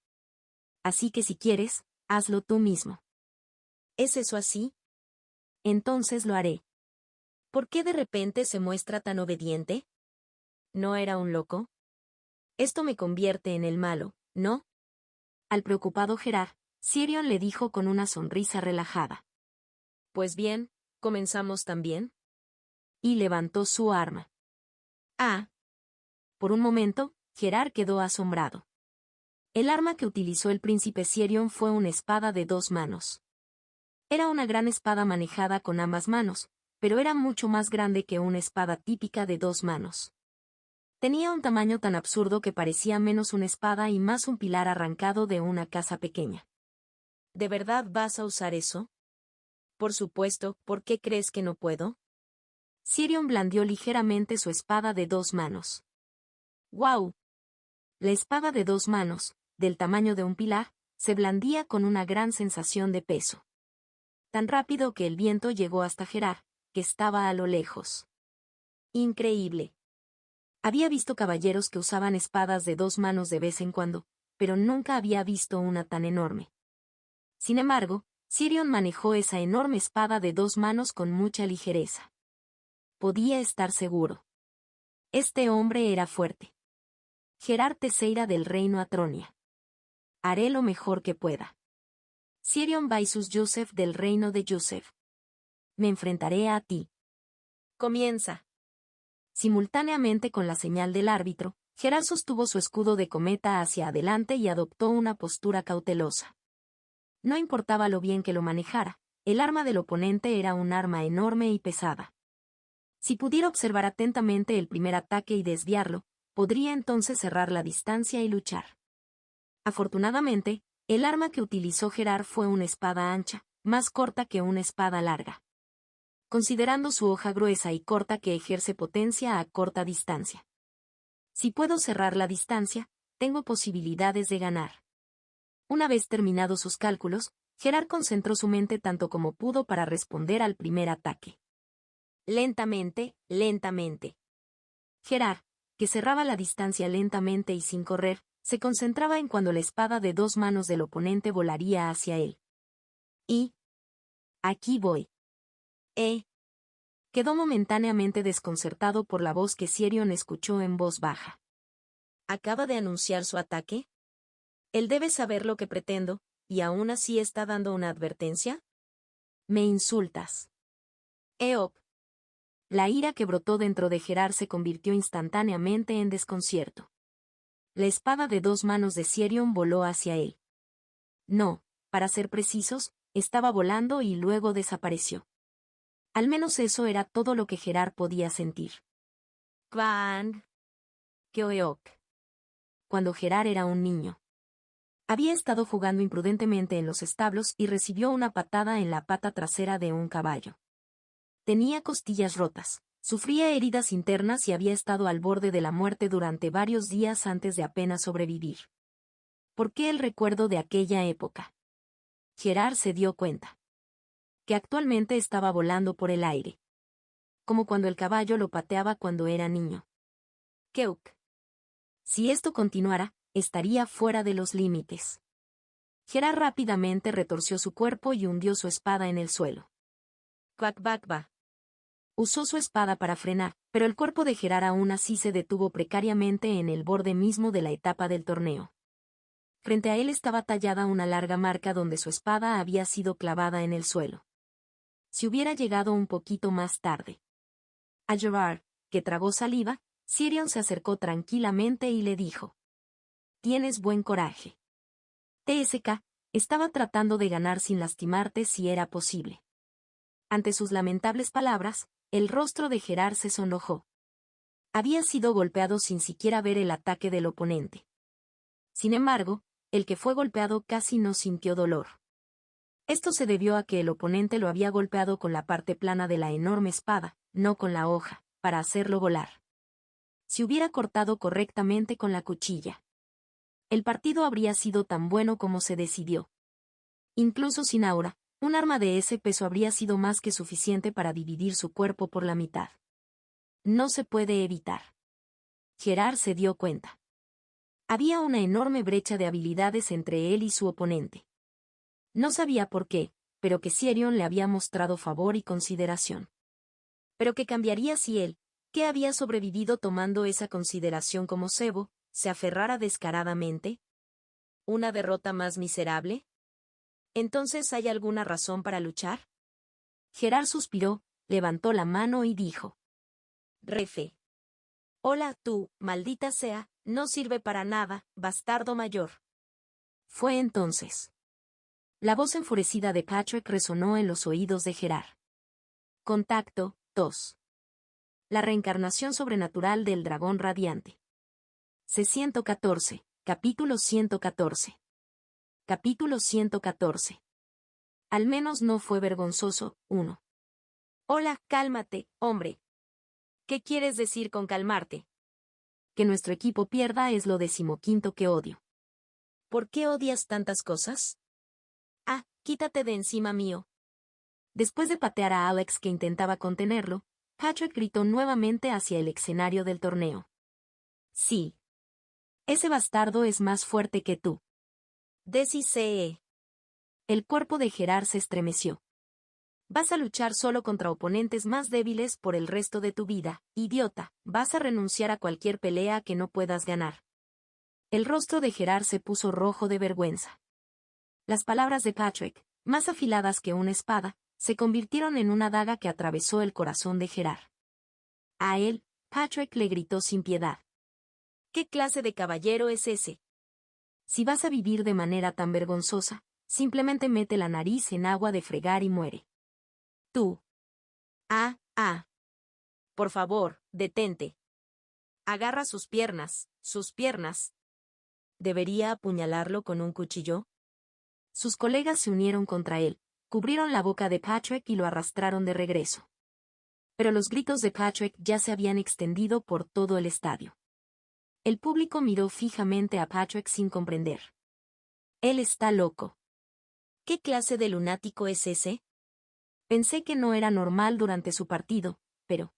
Así que si quieres, hazlo tú mismo. ¿Es eso así? Entonces lo haré. ¿Por qué de repente se muestra tan obediente? ¿No era un loco? Esto me convierte en el malo, ¿no? Al preocupado Gerard, Sierion le dijo con una sonrisa relajada. Pues bien, ¿comenzamos también? Y levantó su arma. Ah. Por un momento, Gerard quedó asombrado. El arma que utilizó el príncipe Sierion fue una espada de 2 manos. Era una gran espada manejada con ambas manos, pero era mucho más grande que una espada típica de 2 manos. Tenía un tamaño tan absurdo que parecía menos una espada y más un pilar arrancado de una casa pequeña. ¿De verdad vas a usar eso? Por supuesto, ¿por qué crees que no puedo? Sierion blandió ligeramente su espada de 2 manos. ¡Guau! La espada de 2 manos, del tamaño de un pilar, se blandía con una gran sensación de peso. Tan rápido que el viento llegó hasta Gerard, que estaba a lo lejos. Increíble. Había visto caballeros que usaban espadas de 2 manos de vez en cuando, pero nunca había visto una tan enorme. Sin embargo, Sierion manejó esa enorme espada de 2 manos con mucha ligereza. Podía estar seguro. Este hombre era fuerte. Gerard Teseira del reino Atronia. Haré lo mejor que pueda. Sierion Vaisus Yusef del reino de Yusef. Me enfrentaré a ti. Comienza. Simultáneamente con la señal del árbitro, Gerard sostuvo su escudo de cometa hacia adelante y adoptó una postura cautelosa. No importaba lo bien que lo manejara, el arma del oponente era un arma enorme y pesada. Si pudiera observar atentamente el primer ataque y desviarlo, podría entonces cerrar la distancia y luchar. Afortunadamente, el arma que utilizó Gerard fue una espada ancha, más corta que una espada larga. Considerando su hoja gruesa y corta que ejerce potencia a corta distancia. Si puedo cerrar la distancia, tengo posibilidades de ganar. Una vez terminados sus cálculos, Gerard concentró su mente tanto como pudo para responder al primer ataque. Lentamente, lentamente. Gerard, que cerraba la distancia lentamente y sin correr, se concentraba en cuando la espada de 2 manos del oponente volaría hacia él. Y... aquí voy. Quedó momentáneamente desconcertado por la voz que Sirion escuchó en voz baja. ¿Acaba de anunciar su ataque? Él debe saber lo que pretendo, y aún así está dando una advertencia. Me insultas. Eop. La ira que brotó dentro de Gerard se convirtió instantáneamente en desconcierto. La espada de 2 manos de Sirion voló hacia él. No, para ser precisos, estaba volando y luego desapareció. Al menos eso era todo lo que Gerard podía sentir. Kwang. Keoeok. Cuando Gerard era un niño. Había estado jugando imprudentemente en los establos y recibió una patada en la pata trasera de un caballo. Tenía costillas rotas, sufría heridas internas y había estado al borde de la muerte durante varios días antes de apenas sobrevivir. ¿Por qué el recuerdo de aquella época? Gerard se dio cuenta. Que actualmente estaba volando por el aire. Como cuando el caballo lo pateaba cuando era niño. Keuk. Si esto continuara, estaría fuera de los límites. Gerard rápidamente retorció su cuerpo y hundió su espada en el suelo. Kwakbakba. Usó su espada para frenar, pero el cuerpo de Gerard aún así se detuvo precariamente en el borde mismo de la etapa del torneo. Frente a él estaba tallada una larga marca donde su espada había sido clavada en el suelo. Si hubiera llegado un poquito más tarde. A Gerard, que tragó saliva, Sirion se acercó tranquilamente y le dijo: «Tienes buen coraje. TSK, estaba tratando de ganar sin lastimarte si era posible». Ante sus lamentables palabras, el rostro de Gerard se sonrojó. Había sido golpeado sin siquiera ver el ataque del oponente. Sin embargo, el que fue golpeado casi no sintió dolor. Esto se debió a que el oponente lo había golpeado con la parte plana de la enorme espada, no con la hoja, para hacerlo volar. Si hubiera cortado correctamente con la cuchilla, el partido habría sido tan bueno como se decidió. Incluso sin aura, un arma de ese peso habría sido más que suficiente para dividir su cuerpo por la mitad. No se puede evitar. Gerard se dio cuenta. Había una enorme brecha de habilidades entre él y su oponente. No sabía por qué, pero que Sirion le había mostrado favor y consideración. Pero ¿qué cambiaría si él, que había sobrevivido tomando esa consideración como cebo, se aferrara descaradamente? ¿Una derrota más miserable? ¿Entonces hay alguna razón para luchar? Gerard suspiró, levantó la mano y dijo: Refe. Hola tú, maldita sea, no sirve para nada, bastardo mayor. Fue entonces. La voz enfurecida de Patrick resonó en los oídos de Gerard. Contacto 2. La reencarnación sobrenatural del dragón radiante. C-114, capítulo 114. Capítulo 114. Al menos no fue vergonzoso. 1. Hola, cálmate, hombre. ¿Qué quieres decir con calmarte? Que nuestro equipo pierda es lo 15º que odio. ¿Por qué odias tantas cosas? Ah, quítate de encima mío. Después de patear a Alex que intentaba contenerlo, Patrick gritó nuevamente hacia el escenario del torneo. Sí. Ese bastardo es más fuerte que tú. Desi-CE. El cuerpo de Gerard se estremeció. Vas a luchar solo contra oponentes más débiles por el resto de tu vida, idiota, vas a renunciar a cualquier pelea que no puedas ganar. El rostro de Gerard se puso rojo de vergüenza. Las palabras de Patrick, más afiladas que una espada, se convirtieron en una daga que atravesó el corazón de Gerard. A él, Patrick le gritó sin piedad. ¿Qué clase de caballero es ese? Si vas a vivir de manera tan vergonzosa, Simplemente mete la nariz en agua de fregar y muere. Tú. Ah. Por favor, detente. Agarra sus piernas, sus piernas. ¿Debería apuñalarlo con un cuchillo? Sus colegas se unieron contra él, cubrieron la boca de Patrick y lo arrastraron de regreso. Pero los gritos de Patrick ya se habían extendido por todo el estadio. El público miró fijamente a Patrick sin comprender. Él está loco. ¿Qué clase de lunático es ese? Pensé que no era normal durante su partido, pero...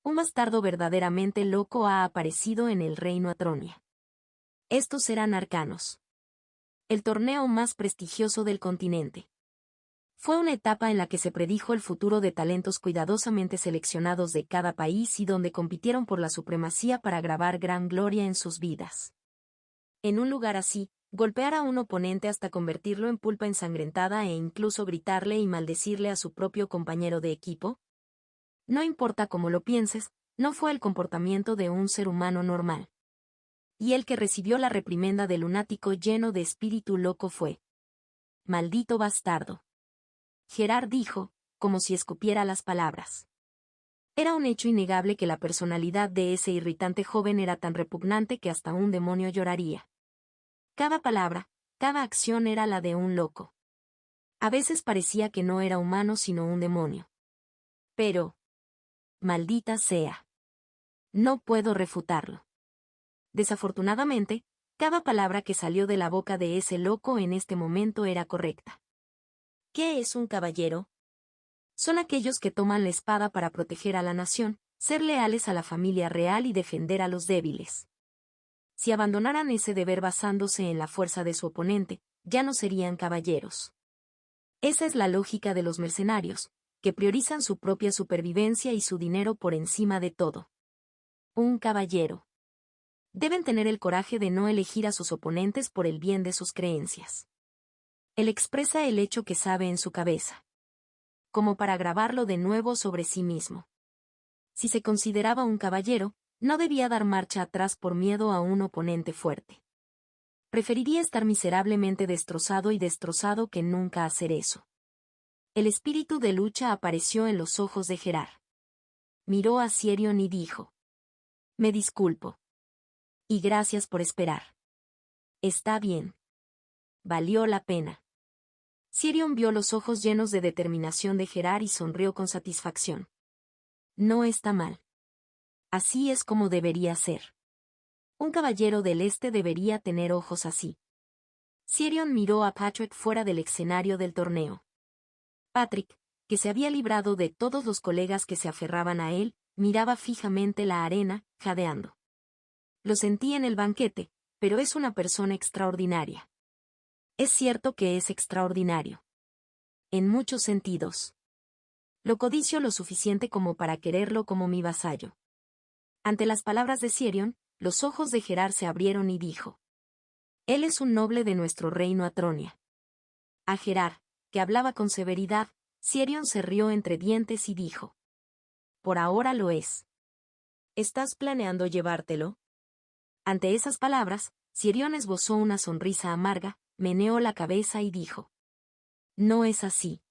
un bastardo verdaderamente loco ha aparecido en el reino Atronia. Estos eran arcanos. El torneo más prestigioso del continente. Fue una etapa en la que se predijo el futuro de talentos cuidadosamente seleccionados de cada país y donde compitieron por la supremacía para grabar gran gloria en sus vidas. En un lugar así, golpear a un oponente hasta convertirlo en pulpa ensangrentada e incluso gritarle y maldecirle a su propio compañero de equipo. No importa cómo lo pienses, no fue el comportamiento de un ser humano normal. Y el que recibió la reprimenda del lunático lleno de espíritu loco fue: maldito bastardo. Gerard dijo, como si escupiera las palabras. Era un hecho innegable que la personalidad de ese irritante joven era tan repugnante que hasta un demonio lloraría. Cada palabra, cada acción era la de un loco. A veces parecía que no era humano sino un demonio. Pero... maldita sea. No puedo refutarlo. Desafortunadamente, cada palabra que salió de la boca de ese loco en este momento era correcta. ¿Qué es un caballero? Son aquellos que toman la espada para proteger a la nación, ser leales a la familia real y defender a los débiles. Si abandonaran ese deber basándose en la fuerza de su oponente, ya no serían caballeros. Esa es la lógica de los mercenarios, que priorizan su propia supervivencia y su dinero por encima de todo. Un caballero. Deben tener el coraje de no elegir a sus oponentes por el bien de sus creencias. Él expresa el hecho que sabe en su cabeza, como para grabarlo de nuevo sobre sí mismo. Si se consideraba un caballero, no debía dar marcha atrás por miedo a un oponente fuerte. Preferiría estar miserablemente destrozado y destrozado que nunca hacer eso. El espíritu de lucha apareció en los ojos de Gerard. Miró a Cierion y dijo: me disculpo. Y gracias por esperar. Está bien. Valió la pena. Cierion vio los ojos llenos de determinación de Gerard y sonrió con satisfacción. No está mal. Así es como debería ser. Un caballero del este debería tener ojos así. Cierion miró a Patrick fuera del escenario del torneo. Patrick, que se había librado de todos los colegas que se aferraban a él, miraba fijamente la arena, jadeando. Lo sentí en el banquete, pero es una persona extraordinaria. Es cierto que es extraordinario. En muchos sentidos. Lo codicio lo suficiente como para quererlo como mi vasallo. Ante las palabras de Cierion, los ojos de Gerard se abrieron y dijo: él es un noble de nuestro reino Atronia. A Gerard, que hablaba con severidad, Cierion se rió entre dientes y dijo: por ahora lo es. ¿Estás planeando llevártelo? Ante esas palabras, Cierion esbozó una sonrisa amarga, meneó la cabeza y dijo: no es así.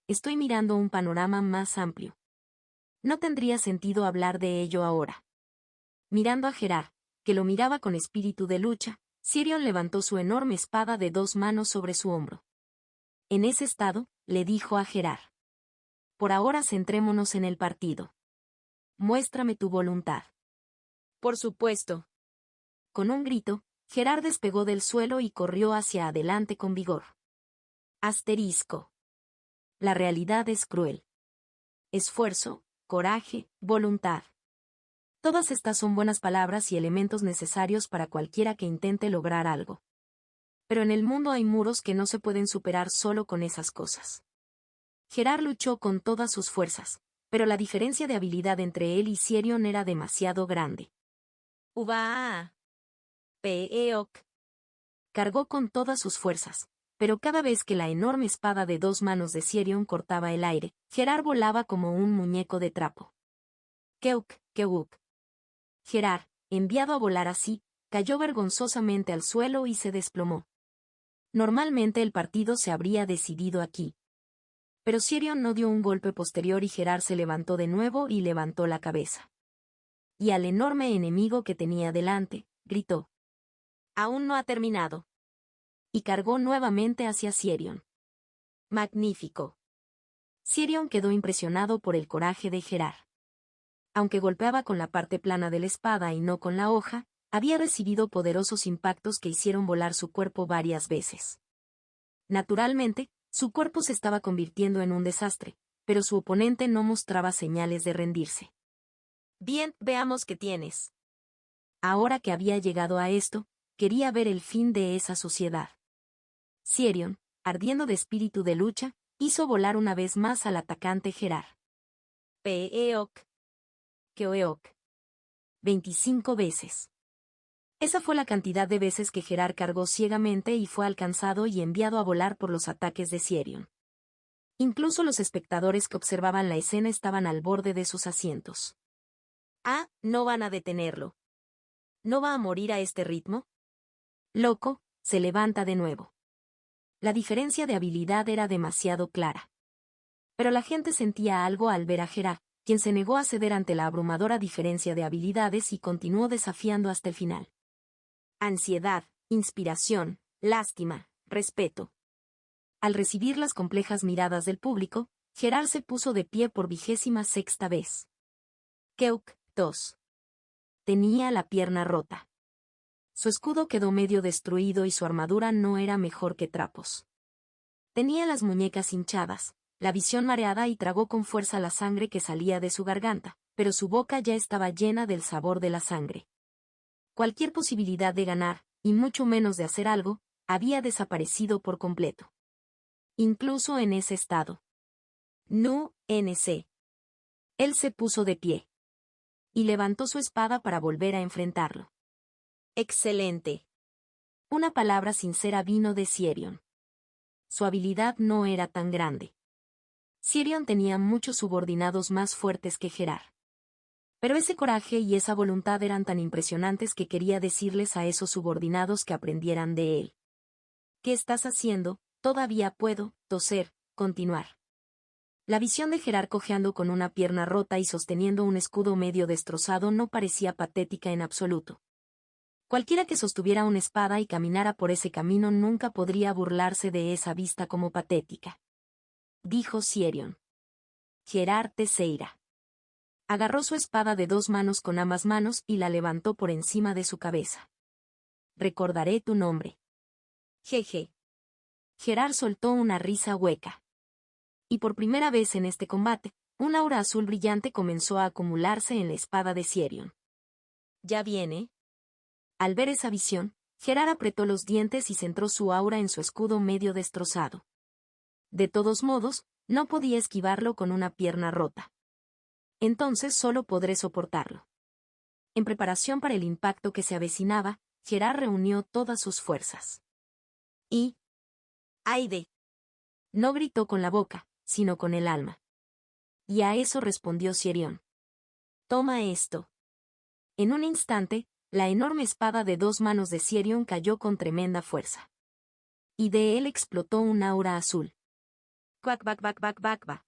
Estoy mirando un panorama más amplio. No tendría sentido hablar de ello ahora. Mirando a Gerard, que lo miraba con espíritu de lucha, Cierion levantó su enorme espada de 2 manos sobre su hombro. En ese estado, le dijo a Gerard: por ahora centrémonos en el partido. Muéstrame tu voluntad. Por supuesto. Con un grito, Gerard despegó del suelo y corrió hacia adelante con vigor. Asterisco. La realidad es cruel. Esfuerzo, coraje, voluntad. Todas estas son buenas palabras y elementos necesarios para cualquiera que intente lograr algo. Pero en el mundo hay muros que no se pueden superar solo con esas cosas. Gerard luchó con todas sus fuerzas, pero la diferencia de habilidad entre él y Cierion era demasiado grande. Uva. Peok. Cargó con todas sus fuerzas, pero cada vez que la enorme espada de 2 manos de Cierion cortaba el aire, Gerard volaba como un muñeco de trapo. Keuk, keuk. Gerard, enviado a volar así, cayó vergonzosamente al suelo y se desplomó. Normalmente el partido se habría decidido aquí. Pero Sirion no dio un golpe posterior y Gerard se levantó de nuevo y levantó la cabeza. Y al enorme enemigo que tenía delante, gritó: Aún no ha terminado. Y cargó nuevamente hacia Sirion. Magnífico. Sirion quedó impresionado por el coraje de Gerard. Aunque golpeaba con la parte plana de la espada y no con la hoja, había recibido poderosos impactos que hicieron volar su cuerpo varias veces. Naturalmente, su cuerpo se estaba convirtiendo en un desastre, pero su oponente no mostraba señales de rendirse. Bien, veamos qué tienes. Ahora que había llegado a esto, quería ver el fin de esa sociedad. Sirion, ardiendo de espíritu de lucha, hizo volar una vez más al atacante Gerard. Peeok. Keoeok. 25 veces. Esa fue la cantidad de veces que Gerard cargó ciegamente y fue alcanzado y enviado a volar por los ataques de Sirion. Incluso los espectadores que observaban la escena estaban al borde de sus asientos. Ah, no van a detenerlo. ¿No va a morir a este ritmo? Loco, se levanta de nuevo. La diferencia de habilidad era demasiado clara. Pero la gente sentía algo al ver a Gerard, quien se negó a ceder ante la abrumadora diferencia de habilidades y continuó desafiando hasta el final. Ansiedad, inspiración, lástima, respeto. Al recibir las complejas miradas del público, Gerard se puso de pie por 26ª vez. Keuk, tos. Tenía la pierna rota. Su escudo quedó medio destruido y su armadura no era mejor que trapos. Tenía las muñecas hinchadas, la visión mareada y tragó con fuerza la sangre que salía de su garganta, pero su boca ya estaba llena del sabor de la sangre. Cualquier posibilidad de ganar, y mucho menos de hacer algo, había desaparecido por completo. Incluso en ese estado. No, NC. Él se puso de pie. Y levantó su espada para volver a enfrentarlo. Excelente. Una palabra sincera vino de Sirion. Su habilidad no era tan grande. Sirion tenía muchos subordinados más fuertes que Gerard. Pero ese coraje y esa voluntad eran tan impresionantes que quería decirles a esos subordinados que aprendieran de él. ¿Qué estás haciendo? Todavía puedo, toser, continuar. La visión de Gerard cojeando con una pierna rota y sosteniendo un escudo medio destrozado no parecía patética en absoluto. Cualquiera que sostuviera una espada y caminara por ese camino nunca podría burlarse de esa vista como patética. Dijo Sirion. Gerard Teixeira. Agarró su espada de 2 manos con ambas manos y la levantó por encima de su cabeza. Recordaré tu nombre. Jeje. Gerard soltó una risa hueca. Y por primera vez en este combate, un aura azul brillante comenzó a acumularse en la espada de Sirion. ¿Ya viene? Al ver esa visión, Gerard apretó los dientes y centró su aura en su escudo medio destrozado. De todos modos, no podía esquivarlo con una pierna rota. Entonces solo podré soportarlo. En preparación para el impacto que se avecinaba, Gerard reunió todas sus fuerzas. Y... ¡Aide! No gritó con la boca, sino con el alma. Y a eso respondió Sirion. Toma esto. En un instante, la enorme espada de 2 manos de Sirion cayó con tremenda fuerza. Y de él explotó un aura azul. Cuac, bac, bac, bac, bac, bac.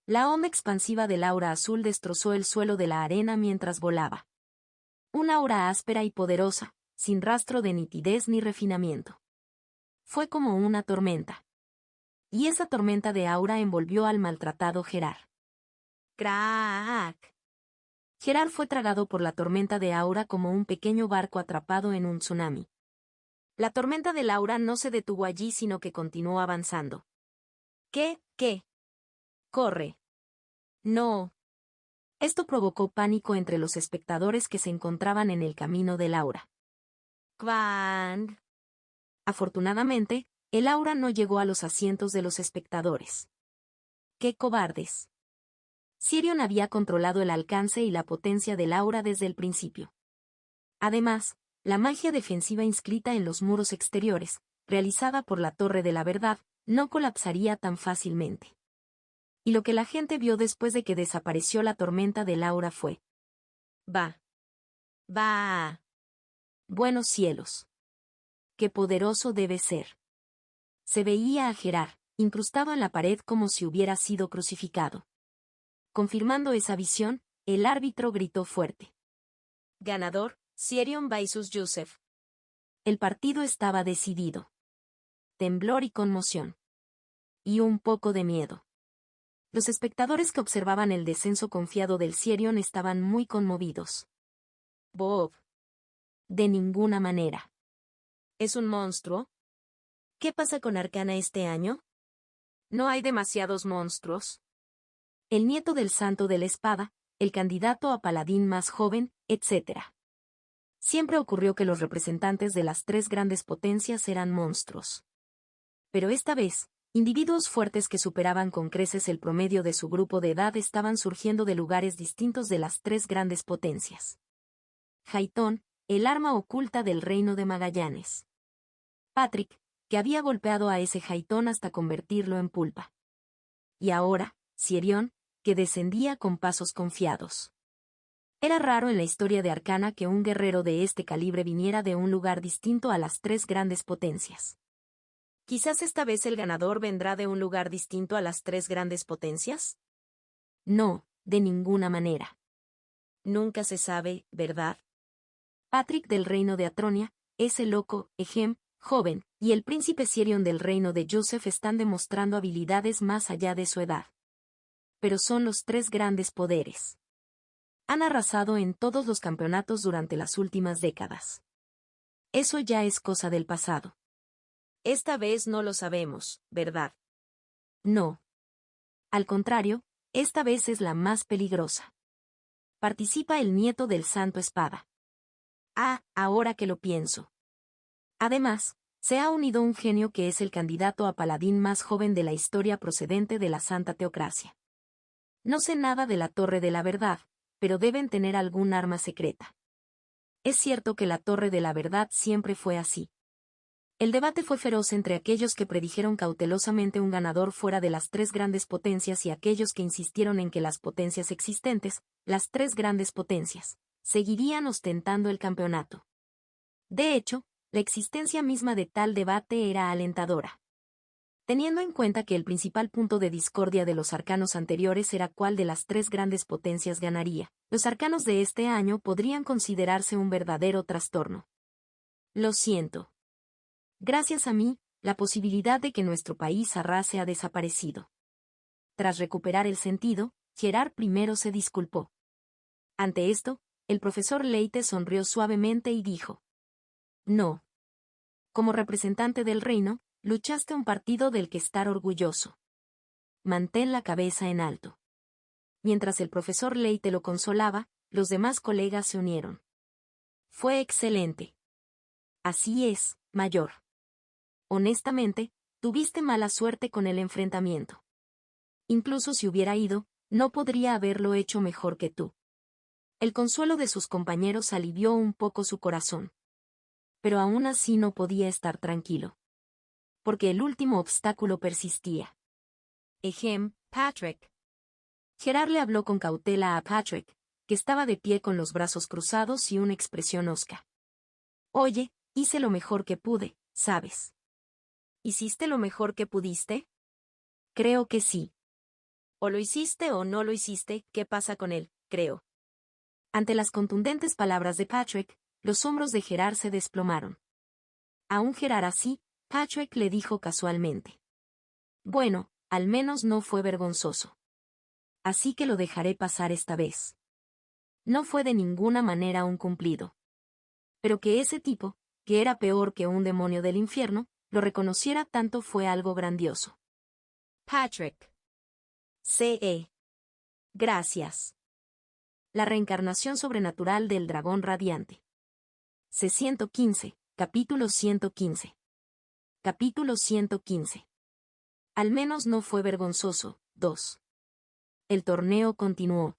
La onda expansiva del aura azul destrozó el suelo de la arena mientras volaba. Una aura áspera y poderosa, sin rastro de nitidez ni refinamiento. Fue como una tormenta. Y esa tormenta de aura envolvió al maltratado Gerard. ¡Crack! Gerard fue tragado por la tormenta de aura como un pequeño barco atrapado en un tsunami. La tormenta del aura no se detuvo allí sino que continuó avanzando. ¿Qué? Corre. No. Esto provocó pánico entre los espectadores que se encontraban en el camino del aura. ¡Quang! Afortunadamente, el aura no llegó a los asientos de los espectadores. ¡Qué cobardes! Sirion había controlado el alcance y la potencia del aura desde el principio. Además, la magia defensiva inscrita en los muros exteriores, realizada por la Torre de la Verdad, no colapsaría tan fácilmente. Y lo que la gente vio después de que desapareció la tormenta del aura fue: Va. Buenos cielos. Qué poderoso debe ser. Se veía a Gerard, incrustado en la pared como si hubiera sido crucificado. Confirmando esa visión, el árbitro gritó fuerte. Ganador, Cierion vs Joseph. El partido estaba decidido. Temblor y conmoción. Y un poco de miedo. Los espectadores que observaban el descenso confiado del Cierion estaban muy conmovidos. Bob. De ninguna manera. ¿Es un monstruo? ¿Qué pasa con Arcana este año? ¿No hay demasiados monstruos? El nieto del Santo de la Espada, el candidato a paladín más joven, etc. Siempre ocurrió que los representantes de las tres grandes potencias eran monstruos. Pero esta vez, individuos fuertes que superaban con creces el promedio de su grupo de edad estaban surgiendo de lugares distintos de las tres grandes potencias. Haitón, el arma oculta del reino de Magallanes. Patrick, que había golpeado a ese Haitón hasta convertirlo en pulpa. Y ahora, Cierion, que descendía con pasos confiados. Era raro en la historia de Arcana que un guerrero de este calibre viniera de un lugar distinto a las tres grandes potencias. ¿Quizás esta vez el ganador vendrá de un lugar distinto a las tres grandes potencias? No, de ninguna manera. Nunca se sabe, ¿verdad? Patrick del reino de Atronia, ese loco, Ejem, joven, y el príncipe Cierion del reino de Joseph están demostrando habilidades más allá de su edad. Pero son los tres grandes poderes. Han arrasado en todos los campeonatos durante las últimas décadas. Eso ya es cosa del pasado. Esta vez no lo sabemos, ¿verdad? No. Al contrario, esta vez es la más peligrosa. Participa el nieto del Santo Espada. Ah, ahora que lo pienso. Además, se ha unido un genio que es el candidato a paladín más joven de la historia procedente de la Santa Teocracia. No sé nada de la Torre de la Verdad, pero deben tener algún arma secreta. Es cierto que la Torre de la Verdad siempre fue así. El debate fue feroz entre aquellos que predijeron cautelosamente un ganador fuera de las tres grandes potencias y aquellos que insistieron en que las potencias existentes, las tres grandes potencias, seguirían ostentando el campeonato. De hecho, la existencia misma de tal debate era alentadora. Teniendo en cuenta que el principal punto de discordia de los arcanos anteriores era cuál de las tres grandes potencias ganaría, los arcanos de este año podrían considerarse un verdadero trastorno. Lo siento. Gracias a mí, la posibilidad de que nuestro país arrase ha desaparecido. Tras recuperar el sentido, Gerard primero se disculpó. Ante esto, el profesor Leite sonrió suavemente y dijo: No. Como representante del reino, luchaste un partido del que estar orgulloso. Mantén la cabeza en alto. Mientras el profesor Leite lo consolaba, los demás colegas se unieron. Fue excelente. Así es, mayor. Honestamente, tuviste mala suerte con el enfrentamiento. Incluso si hubiera ido, no podría haberlo hecho mejor que tú. El consuelo de sus compañeros alivió un poco su corazón. Pero aún así no podía estar tranquilo. Porque el último obstáculo persistía. Ejem, Patrick. Gerard le habló con cautela a Patrick, que estaba de pie con los brazos cruzados y una expresión hosca. Oye, hice lo mejor que pude, ¿sabes? ¿Hiciste lo mejor que pudiste? Creo que sí. O lo hiciste o no lo hiciste, ¿qué pasa con él? Creo. Ante las contundentes palabras de Patrick, los hombros de Gerard se desplomaron. A un Gerard así, Patrick le dijo casualmente. Bueno, al menos no fue vergonzoso. Así que lo dejaré pasar esta vez. No fue de ninguna manera un cumplido. Pero que ese tipo, que era peor que un demonio del infierno, lo reconociera tanto fue algo grandioso. Patrick. C.E. Gracias. La reencarnación sobrenatural del dragón radiante. C-115, capítulo 115. Capítulo 115. Al menos no fue vergonzoso. 2. El torneo continuó.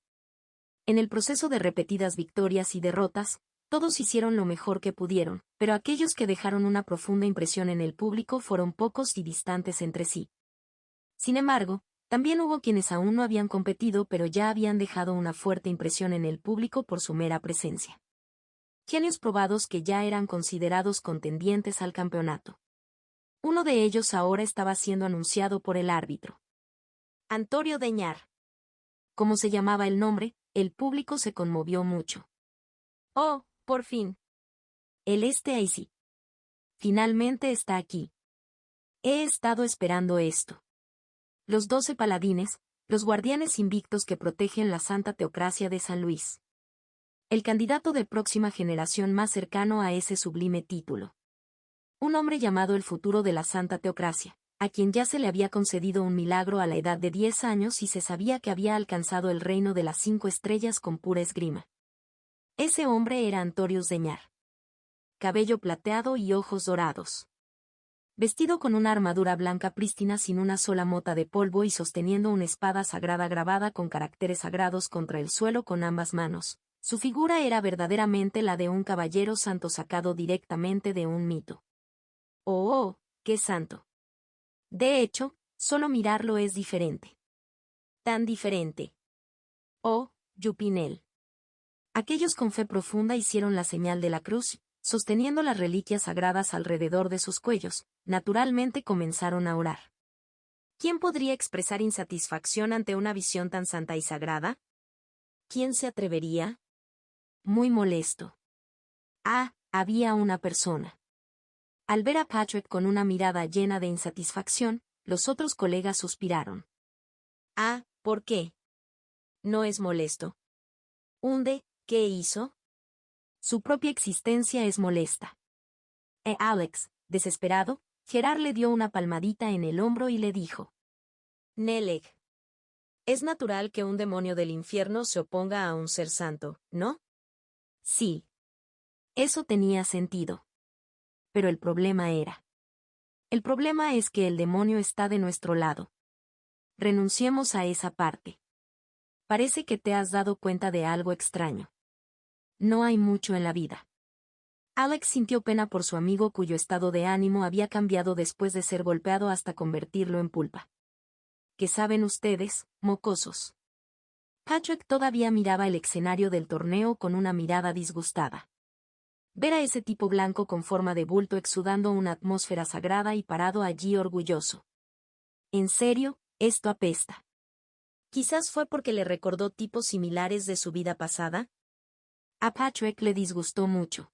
En el proceso de repetidas victorias y derrotas, todos hicieron lo mejor que pudieron, pero aquellos que dejaron una profunda impresión en el público fueron pocos y distantes entre sí. Sin embargo, también hubo quienes aún no habían competido pero ya habían dejado una fuerte impresión en el público por su mera presencia. Genios probados que ya eran considerados contendientes al campeonato. Uno de ellos ahora estaba siendo anunciado por el árbitro. Antonio Deñar. Como se llamaba el nombre, el público se conmovió mucho. Oh, por fin. Él ahí sí. Finalmente está aquí. He estado esperando esto. Los 12 paladines, los guardianes invictos que protegen la santa teocracia de San Luis. El candidato de próxima generación más cercano a ese sublime título. Un hombre llamado el futuro de la santa teocracia, a quien ya se le había concedido un milagro a la edad de 10 años y se sabía que había alcanzado el reino de las 5 estrellas con pura esgrima. Ese hombre era Antorius Deñar. Cabello plateado y ojos dorados. Vestido con una armadura blanca prístina sin una sola mota de polvo y sosteniendo una espada sagrada grabada con caracteres sagrados contra el suelo con ambas manos, su figura era verdaderamente la de un caballero santo sacado directamente de un mito. ¡Oh, qué santo! De hecho, solo mirarlo es diferente. Tan diferente. Oh, Yupinel. Aquellos con fe profunda hicieron la señal de la cruz, sosteniendo las reliquias sagradas alrededor de sus cuellos, naturalmente comenzaron a orar. ¿Quién podría expresar insatisfacción ante una visión tan santa y sagrada? ¿Quién se atrevería? Muy molesto. Había una persona. Al ver a Patrick con una mirada llena de insatisfacción, los otros colegas suspiraron. ¿Por qué? No es molesto. ¿Qué hizo? Su propia existencia es molesta. Alex, desesperado, Gerard le dio una palmadita en el hombro y le dijo. Neleg. Es natural que un demonio del infierno se oponga a un ser santo, ¿no? Sí. Eso tenía sentido. Pero el problema era. El problema es que el demonio está de nuestro lado. Renunciemos a esa parte. Parece que te has dado cuenta de algo extraño. No hay mucho en la vida. Alex sintió pena por su amigo cuyo estado de ánimo había cambiado después de ser golpeado hasta convertirlo en pulpa. ¿Qué saben ustedes, mocosos? Patrick todavía miraba el escenario del torneo con una mirada disgustada. Ver a ese tipo blanco con forma de bulto exudando una atmósfera sagrada y parado allí orgulloso. En serio, esto apesta. Quizás fue porque le recordó tipos similares de su vida pasada. A Patrick le disgustó mucho.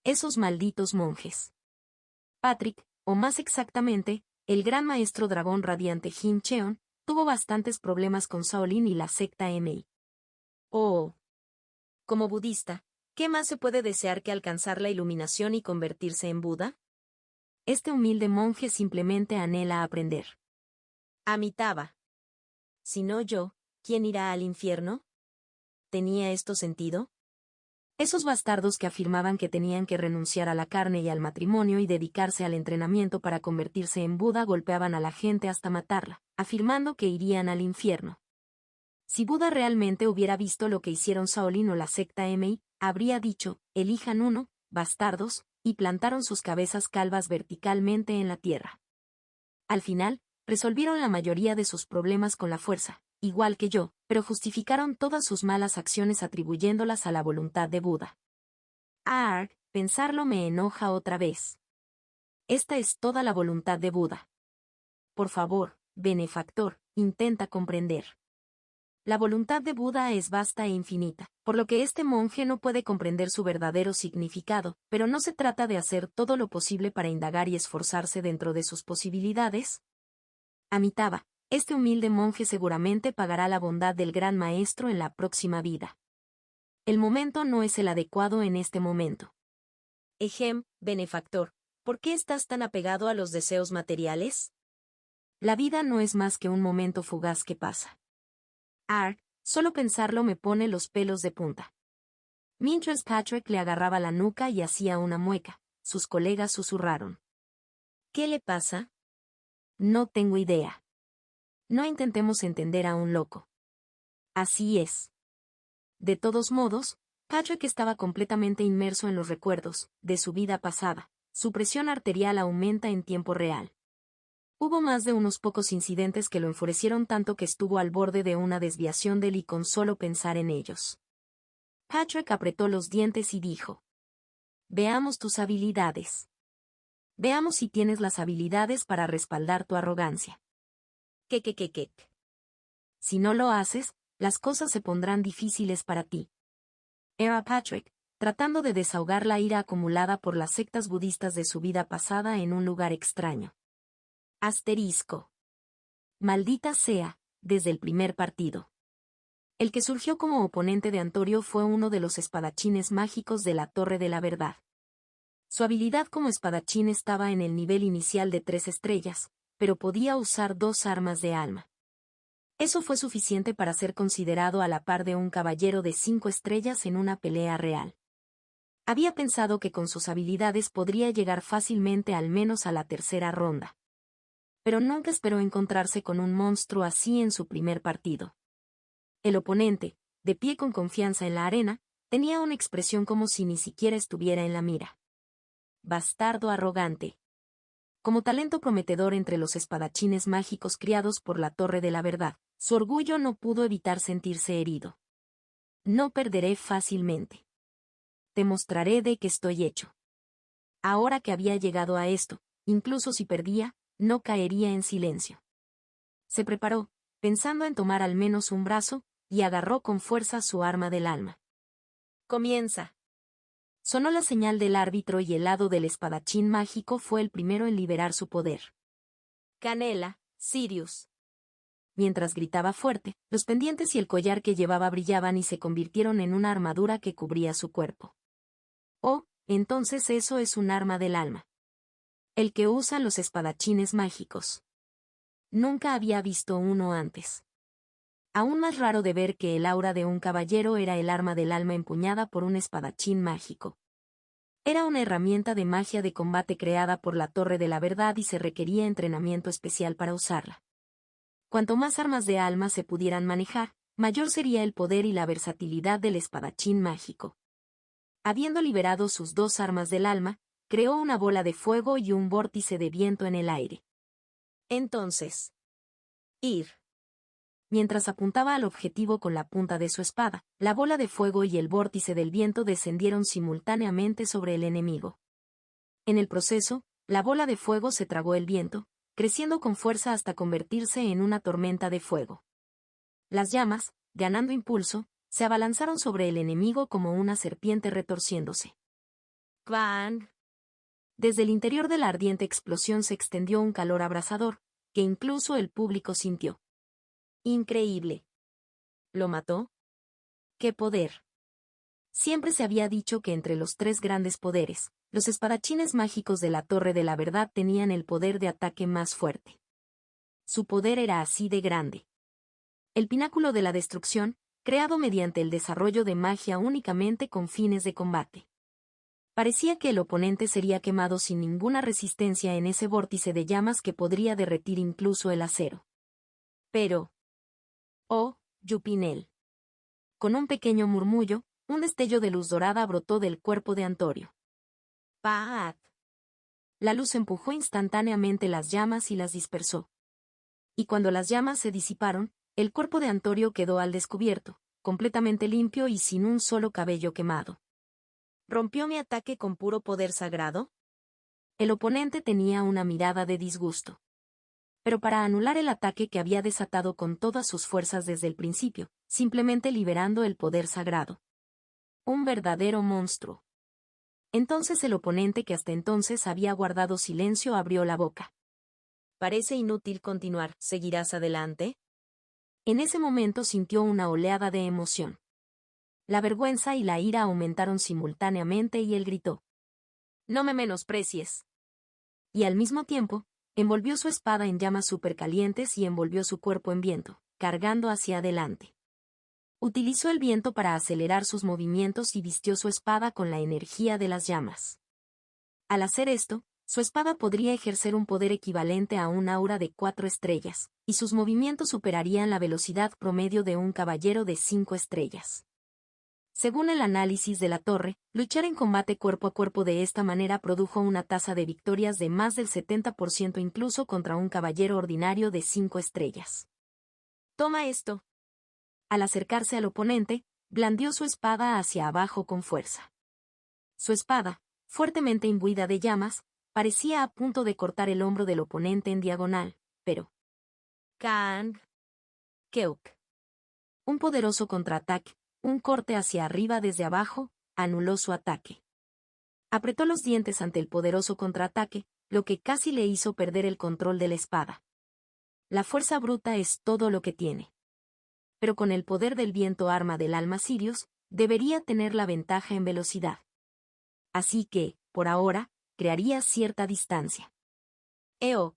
Esos malditos monjes. Patrick, o más exactamente, el gran maestro dragón radiante Jin Cheon, tuvo bastantes problemas con Shaolin y la secta MI. Oh. Como budista, ¿qué más se puede desear que alcanzar la iluminación y convertirse en Buda? Este humilde monje simplemente anhela aprender. Amitabha. Si no yo, ¿quién irá al infierno? ¿Tenía esto sentido? Esos bastardos que afirmaban que tenían que renunciar a la carne y al matrimonio y dedicarse al entrenamiento para convertirse en Buda golpeaban a la gente hasta matarla, afirmando que irían al infierno. Si Buda realmente hubiera visto lo que hicieron Shaolin o la secta MI, habría dicho, elijan uno, bastardos, y plantaron sus cabezas calvas verticalmente en la tierra. Al final, resolvieron la mayoría de sus problemas con la fuerza, igual que yo, pero justificaron todas sus malas acciones atribuyéndolas a la voluntad de Buda. Pensarlo me enoja otra vez. Esta es toda la voluntad de Buda. Por favor, benefactor, intenta comprender. La voluntad de Buda es vasta e infinita, por lo que este monje no puede comprender su verdadero significado, pero no se trata de hacer todo lo posible para indagar y esforzarse dentro de sus posibilidades. Amitabha, este humilde monje seguramente pagará la bondad del gran maestro en la próxima vida. El momento no es el adecuado en este momento. Benefactor, ¿por qué estás tan apegado a los deseos materiales? La vida no es más que un momento fugaz que pasa. Solo pensarlo me pone los pelos de punta. Mientras Patrick le agarraba la nuca y hacía una mueca, sus colegas susurraron. ¿Qué le pasa? No tengo idea. No intentemos entender a un loco. Así es. De todos modos, Patrick estaba completamente inmerso en los recuerdos de su vida pasada. Su presión arterial aumenta en tiempo real. Hubo más de unos pocos incidentes que lo enfurecieron tanto que estuvo al borde de una desviación del y con solo pensar en ellos. Patrick apretó los dientes y dijo. Veamos tus habilidades. Veamos si tienes las habilidades para respaldar tu arrogancia. ¿Qué? Si no lo haces, las cosas se pondrán difíciles para ti. Era Patrick, tratando de desahogar la ira acumulada por las sectas budistas de su vida pasada en un lugar extraño. Asterisco. Maldita sea, desde el primer partido. El que surgió como oponente de Antorio fue uno de los espadachines mágicos de la Torre de la Verdad. Su habilidad como espadachín estaba en el nivel inicial de 3 estrellas, pero podía usar 2 armas de alma. Eso fue suficiente para ser considerado a la par de un caballero de 5 estrellas en una pelea real. Había pensado que con sus habilidades podría llegar fácilmente al menos a la tercera ronda. Pero nunca esperó encontrarse con un monstruo así en su primer partido. El oponente, de pie con confianza en la arena, tenía una expresión como si ni siquiera estuviera en la mira. Bastardo arrogante. Como talento prometedor entre los espadachines mágicos criados por la Torre de la Verdad, su orgullo no pudo evitar sentirse herido. No perderé fácilmente. Te mostraré de qué estoy hecho. Ahora que había llegado a esto, incluso si perdía, no caería en silencio. Se preparó, pensando en tomar al menos un brazo, y agarró con fuerza su arma del alma. Comienza. Sonó la señal del árbitro y el hado del espadachín mágico fue el primero en liberar su poder. Canela, Sirius. Mientras gritaba fuerte, los pendientes y el collar que llevaba brillaban y se convirtieron en una armadura que cubría su cuerpo. Oh, entonces eso es un arma del alma. El que usan los espadachines mágicos. Nunca había visto uno antes. Aún más raro de ver que el aura de un caballero era el arma del alma empuñada por un espadachín mágico. Era una herramienta de magia de combate creada por la Torre de la Verdad y se requería entrenamiento especial para usarla. Cuanto más armas de alma se pudieran manejar, mayor sería el poder y la versatilidad del espadachín mágico. Habiendo liberado sus 2 armas del alma, creó una bola de fuego y un vórtice de viento en el aire. Entonces. Ir. Mientras apuntaba al objetivo con la punta de su espada, la bola de fuego y el vórtice del viento descendieron simultáneamente sobre el enemigo. En el proceso, la bola de fuego se tragó el viento, creciendo con fuerza hasta convertirse en una tormenta de fuego. Las llamas, ganando impulso, se abalanzaron sobre el enemigo como una serpiente retorciéndose. ¡Clang! Desde el interior de la ardiente explosión se extendió un calor abrasador, que incluso el público sintió. Increíble. ¿Lo mató? ¡Qué poder! Siempre se había dicho que entre los 3 grandes poderes, los espadachines mágicos de la Torre de la Verdad tenían el poder de ataque más fuerte. Su poder era así de grande. El pináculo de la destrucción, creado mediante el desarrollo de magia únicamente con fines de combate. Parecía que el oponente sería quemado sin ninguna resistencia en ese vórtice de llamas que podría derretir incluso el acero. Pero... ¡oh, Yupinel! Con un pequeño murmullo, un destello de luz dorada brotó del cuerpo de Antorio. ¡Pad! La luz empujó instantáneamente las llamas y las dispersó. Y cuando las llamas se disiparon, el cuerpo de Antorio quedó al descubierto, completamente limpio y sin un solo cabello quemado. ¿Rompió mi ataque con puro poder sagrado? El oponente tenía una mirada de disgusto. Pero para anular el ataque que había desatado con todas sus fuerzas desde el principio, simplemente liberando el poder sagrado. Un verdadero monstruo. Entonces el oponente que hasta entonces había guardado silencio abrió la boca. Parece inútil continuar. ¿Seguirás adelante? En ese momento sintió una oleada de emoción. La vergüenza y la ira aumentaron simultáneamente y él gritó. No me menosprecies. Y al mismo tiempo, envolvió su espada en llamas supercalientes y envolvió su cuerpo en viento, cargando hacia adelante. Utilizó el viento para acelerar sus movimientos y vistió su espada con la energía de las llamas. Al hacer esto, su espada podría ejercer un poder equivalente a un aura de 4 estrellas, y sus movimientos superarían la velocidad promedio de un caballero de 5 estrellas. Según el análisis de la torre, luchar en combate cuerpo a cuerpo de esta manera produjo una tasa de victorias de más del 70% incluso contra un caballero ordinario de 5 estrellas. Toma esto. Al acercarse al oponente, blandió su espada hacia abajo con fuerza. Su espada, fuertemente imbuida de llamas, Parecía a punto de cortar el hombro del oponente en diagonal, pero... Kang. Keuk. Un poderoso contraataque, un corte hacia arriba desde abajo, anuló su ataque. Apretó los dientes ante el poderoso contraataque, lo que casi le hizo perder el control de la espada. La fuerza bruta es todo lo que tiene. Pero con el poder del viento arma del alma Sirius, debería tener la ventaja en velocidad. Así que, por ahora, crearía cierta distancia. Eok.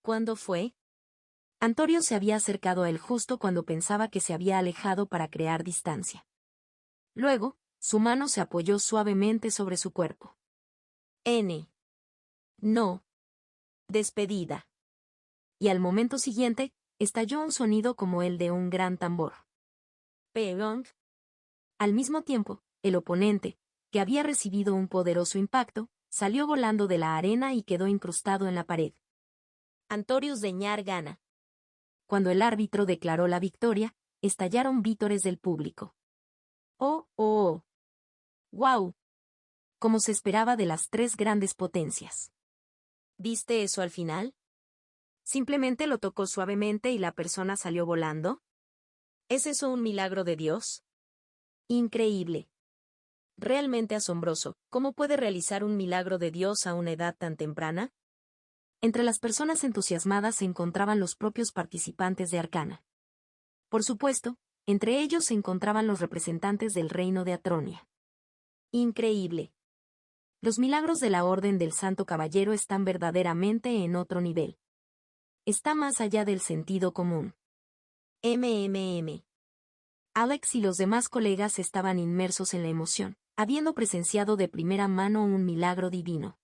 ¿Cuándo fue? Antorio se había acercado a él justo cuando pensaba que se había alejado para crear distancia. Luego, su mano se apoyó suavemente sobre su cuerpo. N. No. Despedida. Y al momento siguiente, estalló un sonido como el de un gran tambor. Peong. Al mismo tiempo, el oponente, que había recibido un poderoso impacto, salió volando de la arena y quedó incrustado en la pared. Antorius de Ñar gana. Cuando el árbitro declaró la victoria, estallaron vítores del público. ¡Oh, oh! ¡Guau! Como se esperaba de las tres grandes potencias. ¿Viste eso al final? ¿Simplemente lo tocó suavemente y la persona salió volando? ¿Es eso un milagro de Dios? Increíble. Realmente asombroso. ¿Cómo puede realizar un milagro de Dios a una edad tan temprana? Entre las personas entusiasmadas se encontraban los propios participantes de Arcana. Por supuesto, entre ellos se encontraban los representantes del reino de Atronia. Increíble. Los milagros de la Orden del Santo Caballero están verdaderamente en otro nivel. Está más allá del sentido común. MMM. Alex y los demás colegas estaban inmersos en la emoción, habiendo presenciado de primera mano un milagro divino.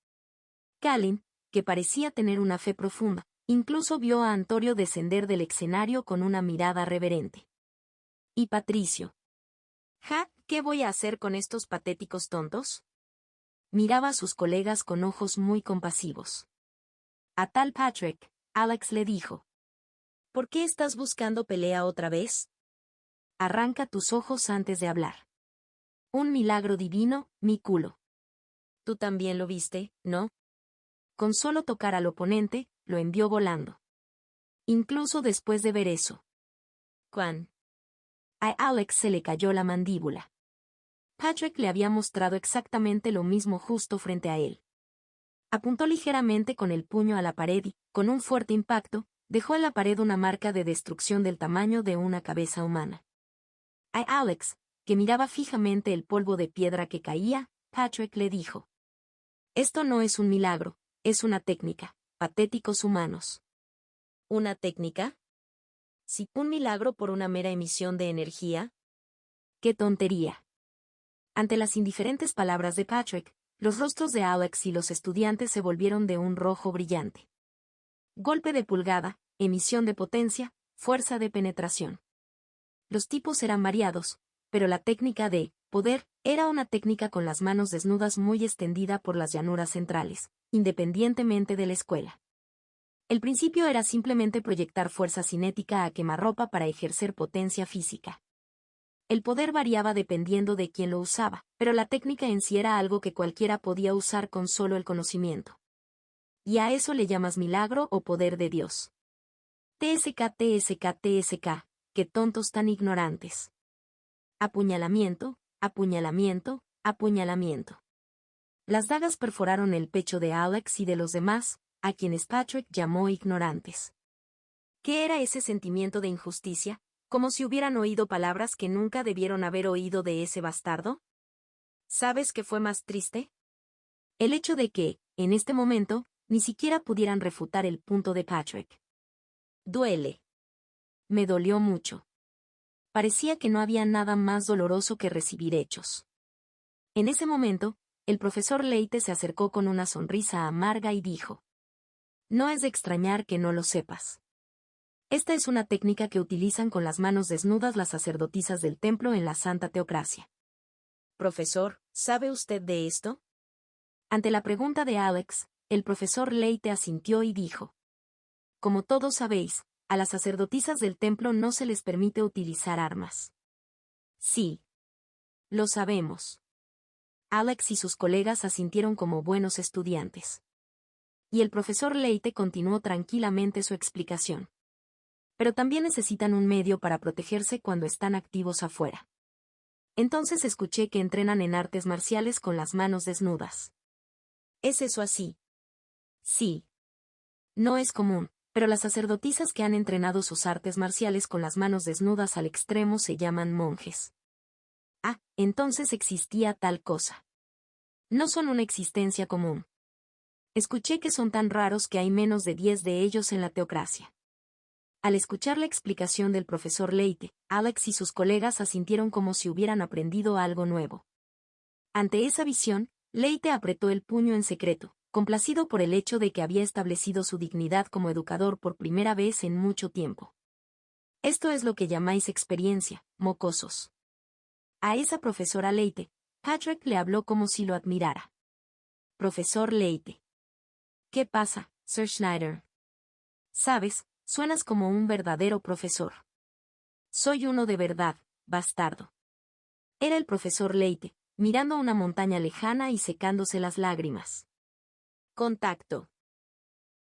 Kalin, que parecía tener una fe profunda, incluso vio a Antorio descender del escenario con una mirada reverente. Y Patricio. ¿Ja? ¿Qué voy a hacer con estos patéticos tontos? Miraba a sus colegas con ojos muy compasivos. A tal Patrick, Alex le dijo. ¿Por qué estás buscando pelea otra vez? Arranca tus ojos antes de hablar. Un milagro divino, mi culo. Tú también lo viste, ¿no? Con solo tocar al oponente, lo envió volando. Incluso después de ver eso. Juan. A Alex se le cayó la mandíbula. Patrick le había mostrado exactamente lo mismo justo frente a él. Apuntó ligeramente con el puño a la pared y, con un fuerte impacto, dejó en la pared una marca de destrucción del tamaño de una cabeza humana. A Alex, que miraba fijamente el polvo de piedra que caía, Patrick le dijo. Esto no es un milagro, es una técnica, patéticos humanos. ¿Una técnica? ¿Sí, un milagro por una mera emisión de energía? ¡Qué tontería! Ante las indiferentes palabras de Patrick, los rostros de Alex y los estudiantes se volvieron de un rojo brillante. Golpe de pulgada, emisión de potencia, fuerza de penetración. Los tipos eran variados, pero la técnica de poder era una técnica con las manos desnudas muy extendida por las llanuras centrales, independientemente de la escuela. El principio era simplemente proyectar fuerza cinética a quemarropa para ejercer potencia física. El poder variaba dependiendo de quién lo usaba, pero la técnica en sí era algo que cualquiera podía usar con solo el conocimiento. ¿Y a eso le llamas milagro o poder de Dios? TSK, TSK, TSK, qué tontos tan ignorantes. Apuñalamiento, apuñalamiento, apuñalamiento. Las dagas perforaron el pecho de Alex y de los demás, a quienes Patrick llamó ignorantes. ¿Qué era ese sentimiento de injusticia? ¿Como si hubieran oído palabras que nunca debieron haber oído de ese bastardo? ¿Sabes qué fue más triste? El hecho de que, en este momento, ni siquiera pudieran refutar el punto de Patrick. Duele. Me dolió mucho. Parecía que no había nada más doloroso que recibir hechos. En ese momento, el profesor Leite se acercó con una sonrisa amarga y dijo. No es de extrañar que no lo sepas. Esta es una técnica que utilizan con las manos desnudas las sacerdotisas del templo en la Santa Teocracia. Profesor, ¿sabe usted de esto? Ante la pregunta de Alex, el profesor Leite asintió y dijo. Como todos sabéis, a las sacerdotisas del templo no se les permite utilizar armas. Sí. Lo sabemos. Alex y sus colegas asintieron como buenos estudiantes. Y el profesor Leite continuó tranquilamente su explicación. Pero también necesitan un medio para protegerse cuando están activos afuera. Entonces escuché que entrenan en artes marciales con las manos desnudas. ¿Es eso así? Sí. No es común, pero las sacerdotisas que han entrenado sus artes marciales con las manos desnudas al extremo se llaman monjes. Ah, entonces existía tal cosa. No son una existencia común. Escuché que son tan raros que hay menos de 10 de ellos en la teocracia. Al escuchar la explicación del profesor Leite, Alex y sus colegas asintieron como si hubieran aprendido algo nuevo. Ante esa visión, Leite apretó el puño en secreto, complacido por el hecho de que había establecido su dignidad como educador por primera vez en mucho tiempo. Esto es lo que llamáis experiencia, mocosos. A esa profesora Leite, Patrick le habló como si lo admirara. Profesor Leite. ¿Qué pasa, Sir Schneider? Sabes, suenas como un verdadero profesor. Soy uno de verdad, bastardo. Era el profesor Leite, mirando una montaña lejana y secándose las lágrimas. Contacto.